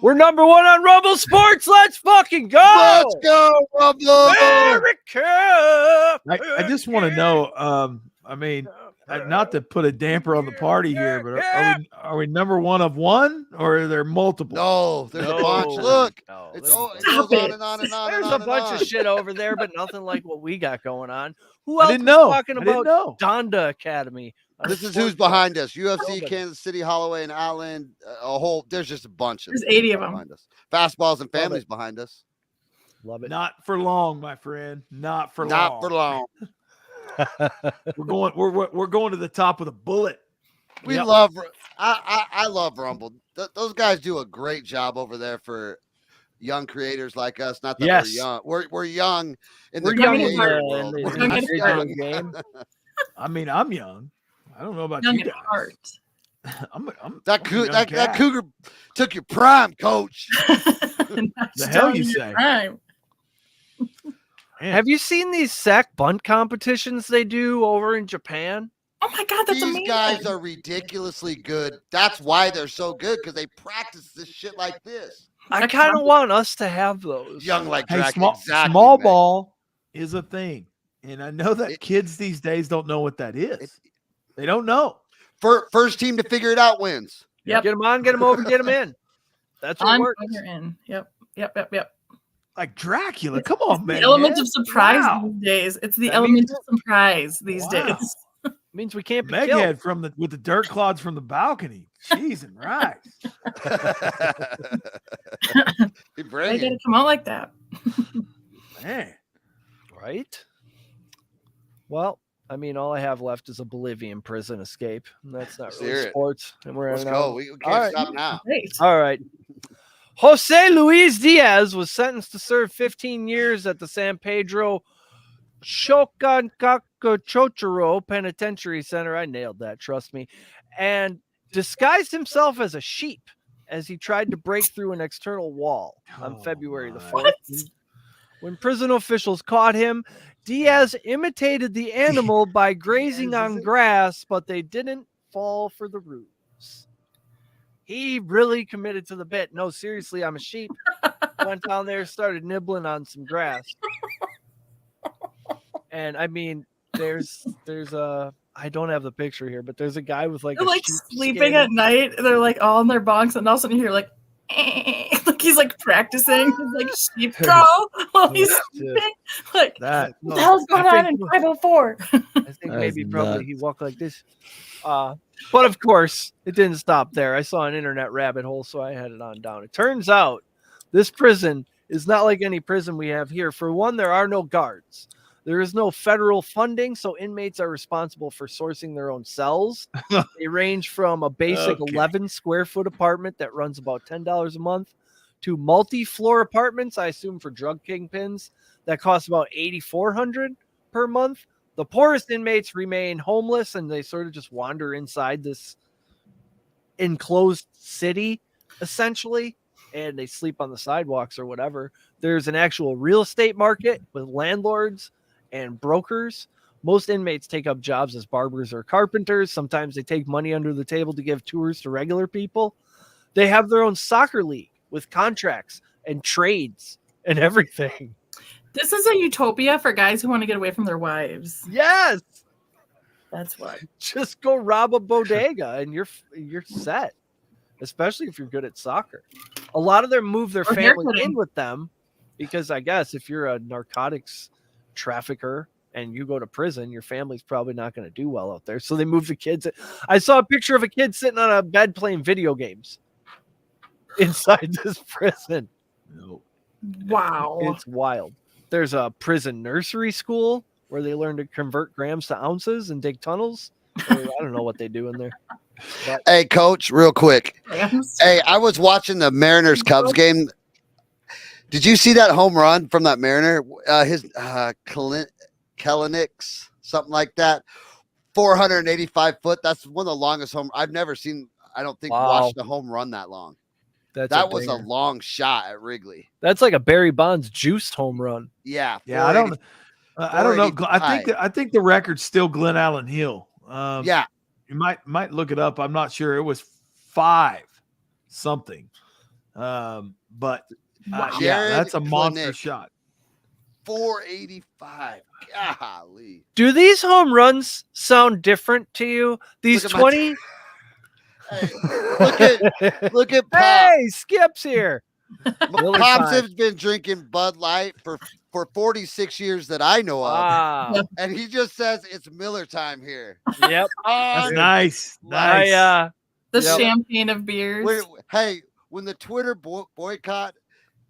We're number 1 on Rumble Sports. Let's fucking go. Let's go, Rumble. America. I just want to know, not to put a damper on the party here, but are we number 1 of 1 or are there multiple? No, there's a bunch. Look, it goes on and on and on. There's and a bunch on. of shit over there, but nothing like what we got going on. Who else I didn't know. talking about Donda Academy? This is who's behind us. UFC, Kansas City, Holloway, and Allen. There's just a bunch of There's 80 of them. behind us. Fastballs and families behind us. Love it. Not for long, my friend. Not for long. We're going to the top with a bullet. We love. I love Rumble. Those guys do a great job over there for young creators like us. Not that we're young. We're young in the creator world. Game. I mean, I'm young. I don't know about young you guys. Heart. That cougar took your prime, coach. The hell you say? Have you seen these sack bunt competitions they do over in Japan? Oh my God, that's amazing. These guys are ridiculously good. That's why they're so good, because they practice this shit like this. I kind of want us to have those. Young like Hey, Drac. small Exactly, man. ball is a thing. And I know that kids these days don't know what that is. They don't know. First team to figure it out wins. Yep. Get them on, get them over, get them in. That's what On, works. over, in. Yep. Like Dracula. Come on, man. The element of surprise Wow. these days. It's the That element means- of surprise these Wow. days. Means we can't be killed. Meghead with the dirt clods from the balcony. Cheese and rice. He They bring gotta it. come out like that. Man. Right? Well, I mean, all I have left is a Bolivian prison escape. And that's not Let's really hear it. sports. And we're Let's at go. We All can't right. stop now. Great. All right. Jose Luis Diaz was sentenced to serve 15 years at the San Pedro Chocancacochoro Penitentiary Center. I nailed that, trust me. And disguised himself as a sheep as he tried to break through an external wall on February the 4th. When prison officials caught him, Diaz imitated the animal by grazing on grass, but they didn't fall for the ruse. He really committed to the bit. No, seriously, I'm a sheep. Went down there, started nibbling on some grass. And I mean, there's a, I don't have the picture here, but there's a guy with like They're a like sheep sleeping skin. at night. They're like all in their bunks, and all of a sudden you hear like, like he's like practicing his like sheep crawl while he's sleeping. Like, That what the hell's going on in 504? I think maybe probably he walked like this. But of course, it didn't stop there. I saw an internet rabbit hole, so I had it on down. It turns out this prison is not like any prison we have here. For one, there are no guards. There is no federal funding, so inmates are responsible for sourcing their own cells. They range from a basic 11 square foot apartment that runs about $10 a month to multi-floor apartments, I assume for drug kingpins, that cost about $8,400 per month. The poorest inmates remain homeless, and they sort of just wander inside this enclosed city, essentially, and they sleep on the sidewalks or whatever. There's an actual real estate market with landlords and brokers. Most inmates take up jobs as barbers or carpenters. Sometimes they take money under the table to give tours to regular people. They have their own soccer league with contracts and trades and everything. This is a utopia for guys who want to get away from their wives. Yes. That's what. Just go rob a bodega and you're set. Especially if you're good at soccer. A lot of them move their Or family haircutting. in with them because I guess if you're a narcotics trafficker and you go to prison, your family's probably not going to do well out there. So they move the kids. I saw a picture of a kid sitting on a bed playing video games inside this prison. Wow. It's wild. There's a prison nursery school where they learn to convert grams to ounces and dig tunnels. I don't know what they do in there. But Hey, Coach, real quick. Rams. Hey, I was watching the Mariners Cubs game. Did you see that home run from that Mariner? His Kelenics, something like that. 485 foot. That's one of the longest home. I've never seen. I don't think Wow. watched a home run that long. That was a banger. long shot at Wrigley. That's like a Barry Bonds juiced home run. Yeah. Yeah, I don't know. 485. I think the record's still Glen Allen Hill. Yeah. You might look it up. I'm not sure. It was 5 something. But yeah, Jared that's a monster Kelenic. shot. 485. Golly. Do these home runs sound different to you? These Look at my 20. Hey, look at Pop. Hey, Skip's here. Miller Pops time. has been drinking Bud Light for 46 years that I know of. Wow. And he just says it's Miller time here. Yep. That's On nice. Nice. The Yep. champagne of beers. Hey, when the Twitter boycott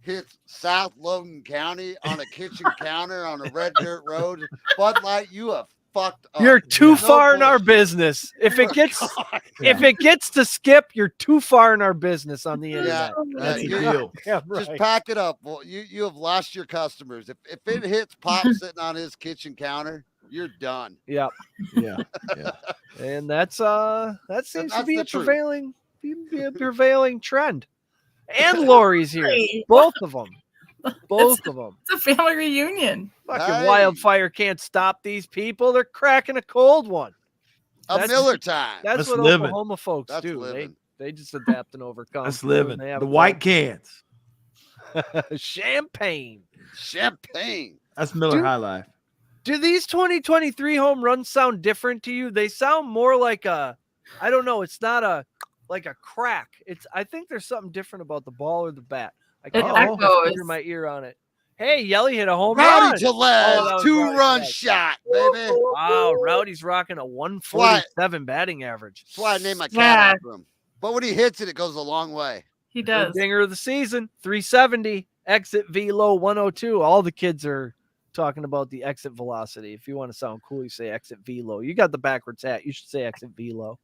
hits South Logan County on a kitchen counter on a red dirt road, Bud Light, you have fucked up. You're too No far in our bullshit. business. If it gets God. if it gets to Skip, you're too far in our business on the internet. That's the you're- deal. Yeah, Just right. pack it up. Well, you have lost your customers. If it hits Pop sitting on his kitchen counter, you're done. Yeah. Yeah. And that seems to That's be the a truth. prevailing trend. And Lori's here. Hey, Both of them. Both of them. It's a family reunion. Fucking Hey. wildfire can't stop these people. They're cracking a cold one. A That's- Miller time. That's That's what living. Oklahoma folks That's do. living. They just adapt and overcome. That's When living. they have The a white problem. cans. Champagne. That's Miller High Life. Do these 2023 home runs sound different to you? They sound more like I don't know. It's not like a crack. I think there's something different about the ball or the bat. I can't put my ear on it. Hey, Yelly hit a home run. Rowdy Tellez, 2-run shot, baby. Wow, Rowdy's rocking a 147 batting average. That's why I named my cat after him. But when he hits it, it goes a long way. He does. Dinger of the season, 370, exit velo 102. All the kids are talking about the exit velocity. If you want to sound cool, you say exit velo. You got the backwards hat. You should say exit velo.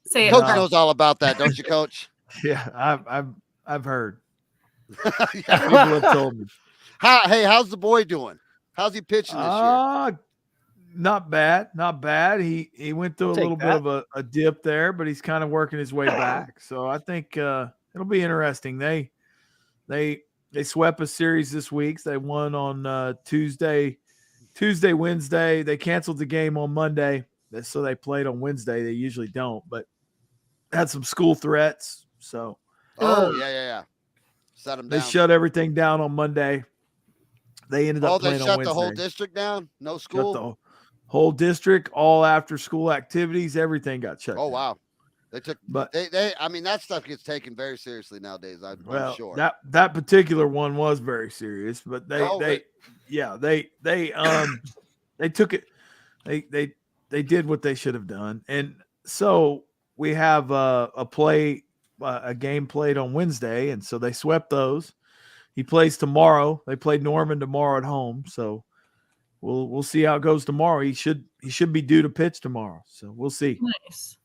Say it. Coach knows all about that, don't you, Coach? Yeah, I've heard. Yeah. People have told me. How's the boy doing? How's he pitching this year? Not bad. He went through a little bit of a dip there, but he's kind of working his way back. So I think it'll be interesting. They swept a series this week. They won on Tuesday, Wednesday. They canceled the game on Monday, so they played on Wednesday. They usually don't, but had some school threats. So yeah. Set them down. They shut everything down on Monday. They ended up playing on Wednesday. They shut the whole district down? No school? Shut the whole district, all after school activities, everything got shut down. Wow. I mean, that stuff gets taken very seriously nowadays, I'm sure. That particular one was very serious, but they took it. They did what they should have done. And so we have a game played on Wednesday, and so they swept those. He plays tomorrow. They play Norman tomorrow at home, so we'll see how it goes tomorrow. He should be due to pitch tomorrow, so we'll see. Nice.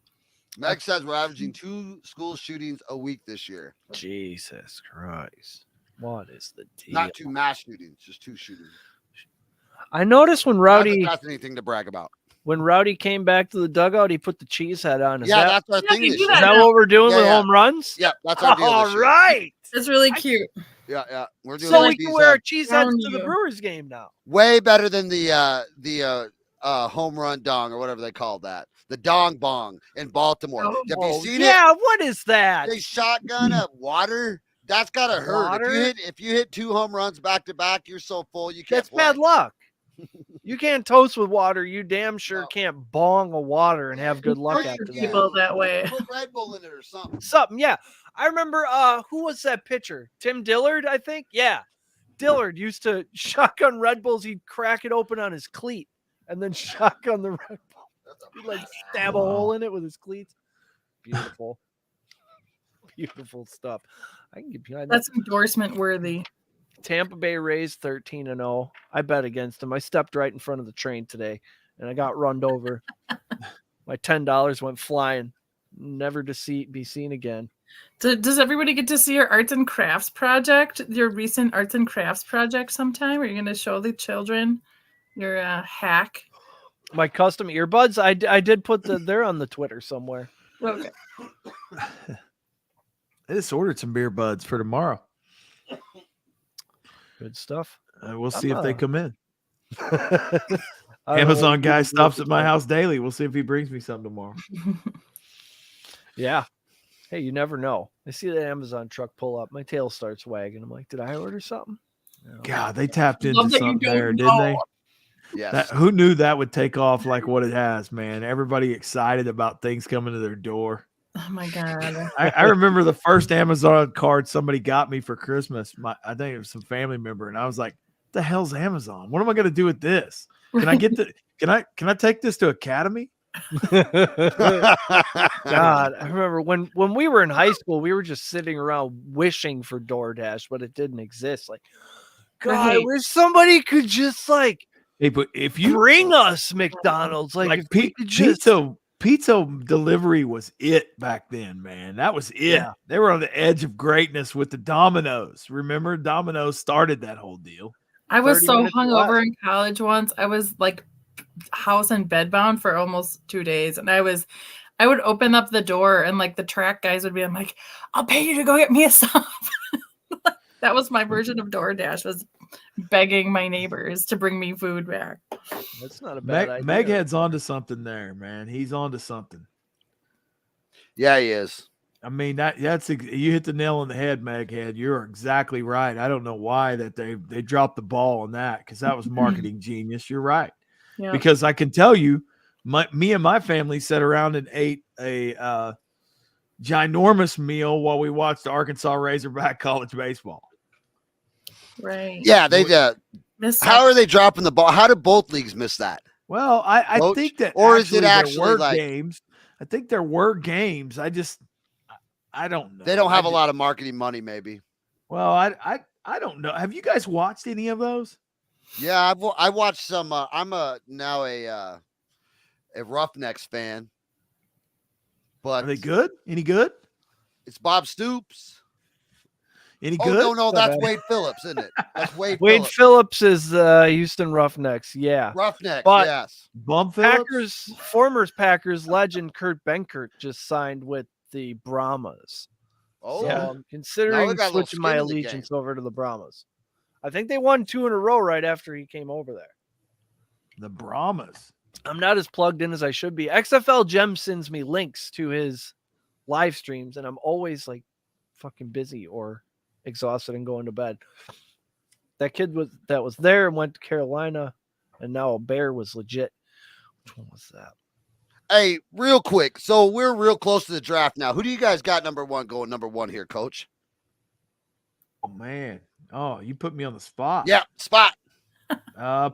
Meg says we're averaging 2 school shootings a week this year. Jesus Christ, what is the deal? Not 2 mass shootings, just 2 shootings. I noticed when Rowdy. That's anything to brag about. When Rowdy came back to the dugout, he put the cheese head on. That's our thing. Is that what we're doing with home runs? Yeah, that's our deal. All right. It's really cute. Yeah. We're doing so we can wear a cheese head to the Brewers game now. Way better than the home run dong or whatever they call that. The dong bong in Baltimore. Have you seen it? Yeah, what is that? They shotgun up water. That's gotta hurt. If you hit 2 home runs back to back, you're so full you can't. That's bad luck. You can't toast with water. You damn sure can't bong a water and have good luck after that. People that way. Put Red Bull in it or something. Yeah. I remember who was that pitcher? Tim Dillard, I think. Yeah. Dillard used to shotgun Red Bulls. He'd crack it open on his cleat and then shotgun the Red Bull. He'd like stab a hole in it with his cleats. Beautiful. Beautiful stuff. I can get behind that. That's endorsement worthy. Tampa Bay Rays 13-0. I bet against them. I stepped right in front of the train today and I got runned over. My $10 went flying. Never to be seen again. Does everybody get to see your arts and crafts project, your recent arts and crafts project sometime? Are you going to show the children your hack? My custom earbuds? I did put they're on the Twitter somewhere. Okay. I just ordered some beer buds for tomorrow. Good stuff. We'll see if they come in. Amazon guy stops at my house daily. We'll see if he brings me something tomorrow. Yeah. Hey, you never know. I see the Amazon truck pull up. My tail starts wagging. I'm like, did I order something? No. God, they tapped into something there, didn't they? Yes. Who knew that would take off like what it has, man? Everybody excited about things coming to their door. Oh my God. I remember the first Amazon card somebody got me for Christmas. I think it was some family member, and I was like, what the hell's Amazon? What am I going to do with this? Can I get can I take this to Academy? God, I remember when we were in high school, we were just sitting around wishing for DoorDash, but it didn't exist. Like, God, I wish somebody could just like, hey, but if you bring us McDonald's, like pizza delivery was it back then, man. That was it. Yeah. They were on the edge of greatness with the Domino's. Remember, Domino's started that whole deal. I was so hungover in college once. I was like house and bed bound for almost 2 days. And I would open up the door and like the track guys would be, I'm like, I'll pay you to go get me a sub. That was my version of DoorDash, was begging my neighbors to bring me food back. That's not a bad idea. Meghead's onto something there, man. He's onto something. Yeah, he is. I mean, that's you hit the nail on the head, Meghead. You're exactly right. I don't know why that they dropped the ball on that, because that was marketing genius. You're right. Yeah. Because I can tell you, me and my family sat around and ate a ginormous meal while we watched the Arkansas Razorback college baseball. Right. Yeah, they how are they dropping the ball? How did both leagues miss that? Well, I think that, or is it actually there were like games? I think there were games. I don't know. They don't have a lot of marketing money, maybe. Well, I don't know. Have you guys watched any of those? Yeah, I watched some. I'm now a Roughnecks fan. But are they good? Any good? It's Bob Stoops. Any good? No, that's Wade Phillips, isn't it? That's Wade Phillips is Houston Roughnecks. Yeah. Roughnecks, but yes. Bum Phillips? Former Packers legend Kurt Benkert just signed with the Brahmas. Oh, so I'm considering switching my allegiance over to the Brahmas. I think they won 2 in a row right after he came over there. The Brahmas. I'm not as plugged in as I should be. XFL Gem sends me links to his live streams, and I'm always like fucking busy or exhausted and going to bed. That kid that was there and went to Carolina, and now a Bear was legit. Which one was that? Hey, real quick. So we're real close to the draft now. Who do you guys got number one here, Coach? Oh man. Oh, you put me on the spot. Yeah, spot.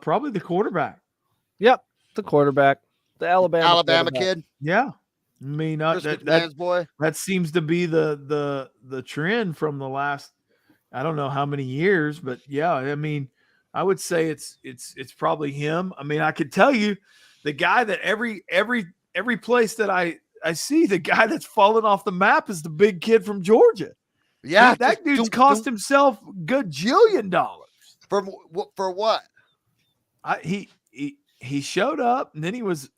Probably the quarterback. Yep, the quarterback, the Alabama kid. Yeah, I mean that seems to be the trend from the last, I don't know how many years, but yeah, I mean, I would say it's probably him. I mean, I could tell you the guy that every place that I see, the guy that's fallen off the map is the big kid from Georgia. Yeah, that dude's cost himself a good $1 jillion. For what? He showed up, and then he was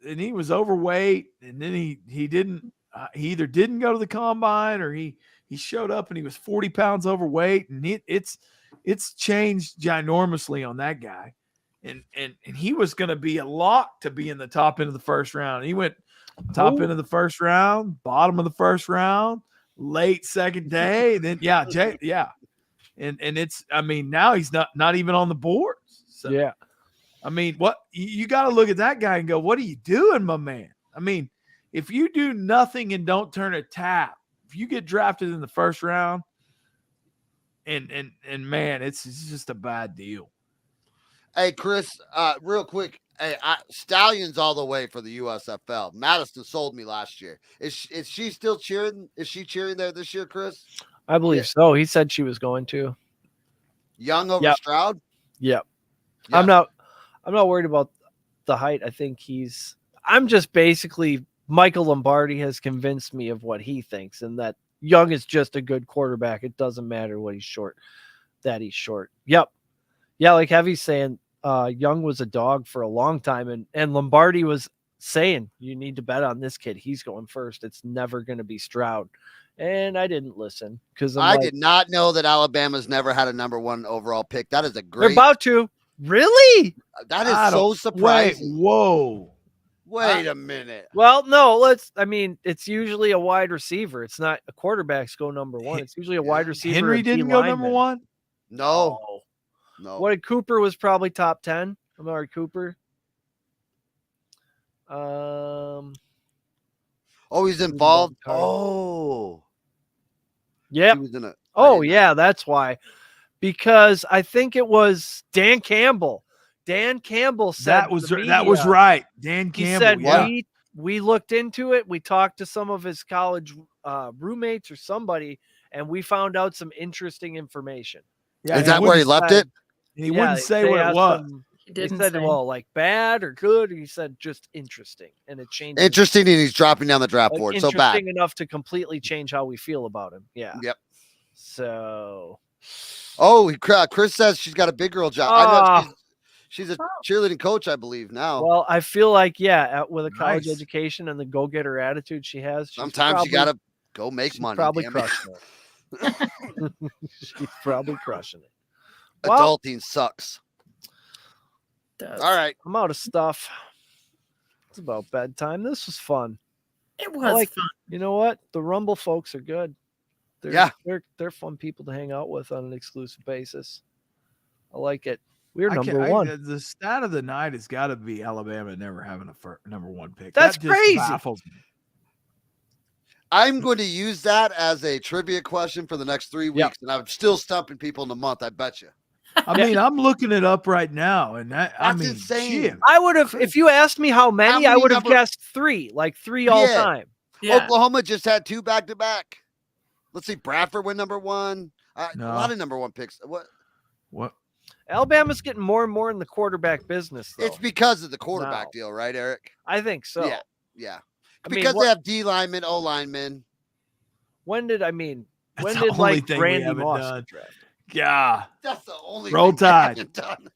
overweight, and then he didn't he either didn't go to the combine, or he showed up and he was 40 pounds overweight, and it's changed ginormously on that guy. And he was going to be a lock to be in the top end of the first round. He went top end of the first round, bottom of the first round, late second day. Then and it's, I mean, now he's not even on the boards. So, yeah, I mean, what you got to look at that guy and go, what are you doing, my man? I mean, if you do nothing and don't turn a tap, if you get drafted in the first round, and man, it's just a bad deal. Hey, Chris, real quick. Hey, Stallions all the way for the USFL. Madison sold me last year. Is she still cheering? Is she cheering there this year, Chris? I believe so. He said she was going to. Young over Stroud? Yep. I'm not worried about the height. I think I'm just basically, Michael Lombardi has convinced me of what he thinks, and that Young is just a good quarterback. It doesn't matter what he's short, that he's short. Yep. Yeah, like Heavy's saying, Young was a dog for a long time, and Lombardi was saying, you need to bet on this kid. He's going first. It's never going to be Stroud. And I didn't listen because I did not know that Alabama's never had a number 1 overall pick. That is a great. They're about to. Really? That is so surprising. Wait a minute. Well, no, it's usually a wide receiver. It's not a quarterback's go number 1. It's usually a wide receiver. Henry didn't go number 1? No. What Cooper was probably top 10. Amari Cooper. He's involved. Yeah. Yeah, that's why. Because I think it was Dan Campbell. Dan Campbell said that was right. Dan Campbell. He said, we looked into it. We talked to some of his college roommates or somebody, and we found out some interesting information. Yeah, is that where he left it? He wouldn't say what it was. He didn't say, say. well, like bad or good. He said just interesting, and it changed. Interesting, and he's dropping down the draft board. So bad. Interesting enough to completely change how we feel about him. Yeah. Yep. So. Chris says she's got a big girl job. I know she's a cheerleading coach, I believe now. Well, I feel like with a college education and the go-getter attitude she has, sometimes you gotta go make money. Probably crushing it. She's probably crushing it. Adulting sucks. All right, I'm out of stuff. It's about bedtime. This was fun. It was fun. You know what? The Rumble folks are good. They're fun people to hang out with on an exclusive basis. I like it. We're number one. The stat of the night has got to be Alabama never having a number one pick. That's that just crazy. Baffles me. I'm going to use that as a trivia question for the next 3 weeks, and I'm still stumping people in a month. I bet you. I mean, I'm looking it up right now, and that's insane. Shit. I would have, if you asked me how many, I would have guessed 3, like 3 all time. Yeah. Oklahoma just had 2 back-to-back. Let's see, Bradford went number 1. A lot of number 1 picks. What? Alabama's getting more and more in the quarterback business, though. It's because of the quarterback deal, right, Eric? I think so. Yeah. I Because mean, they have D linemen, O linemen. When did Randy Moss done. get drafted? Yeah. That's the only Roll thing they Tide. haven't done.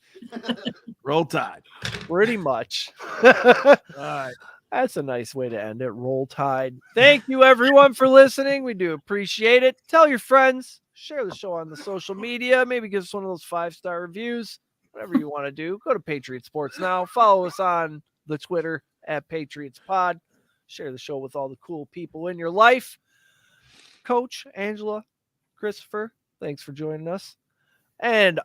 Roll Tide. Pretty much. All right. That's a nice way to end it. Roll Tide. Thank you, everyone, for listening. We do appreciate it. Tell your friends. Share the show on the social media. Maybe give us one of those 5-star reviews. Whatever you want to do. Go to Patriot Sports Now. Follow us on the Twitter at Patriots Pod. Share the show with all the cool people in your life. Coach, Angela, Christopher, thanks for joining us. And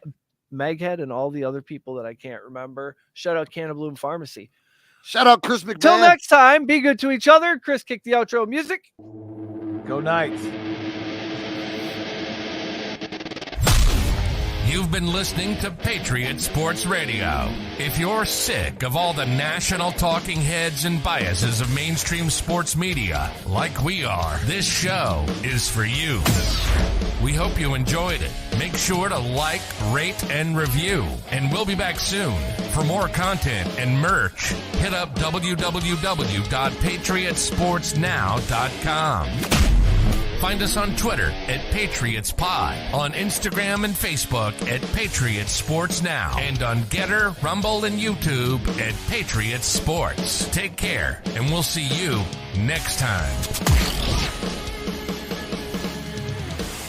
Meghead and all the other people that I can't remember. Shout out Canna Bloom Pharmacy. Shout out Chris McMahon. Till next time, be good to each other. Chris, kick the outro music. Go Knights. You've been listening to Patriot Sports Radio. If you're sick of all the national talking heads and biases of mainstream sports media, like we are, this show is for you. We hope you enjoyed it. Make sure to like, rate, and review. And we'll be back soon. For more content and merch, hit up www.patriotsportsnow.com. Find us on Twitter at PatriotsPod, on Instagram and Facebook at Patriot Sports Now, and on Getter, Rumble, and YouTube at Patriot Sports. Take care, and we'll see you next time.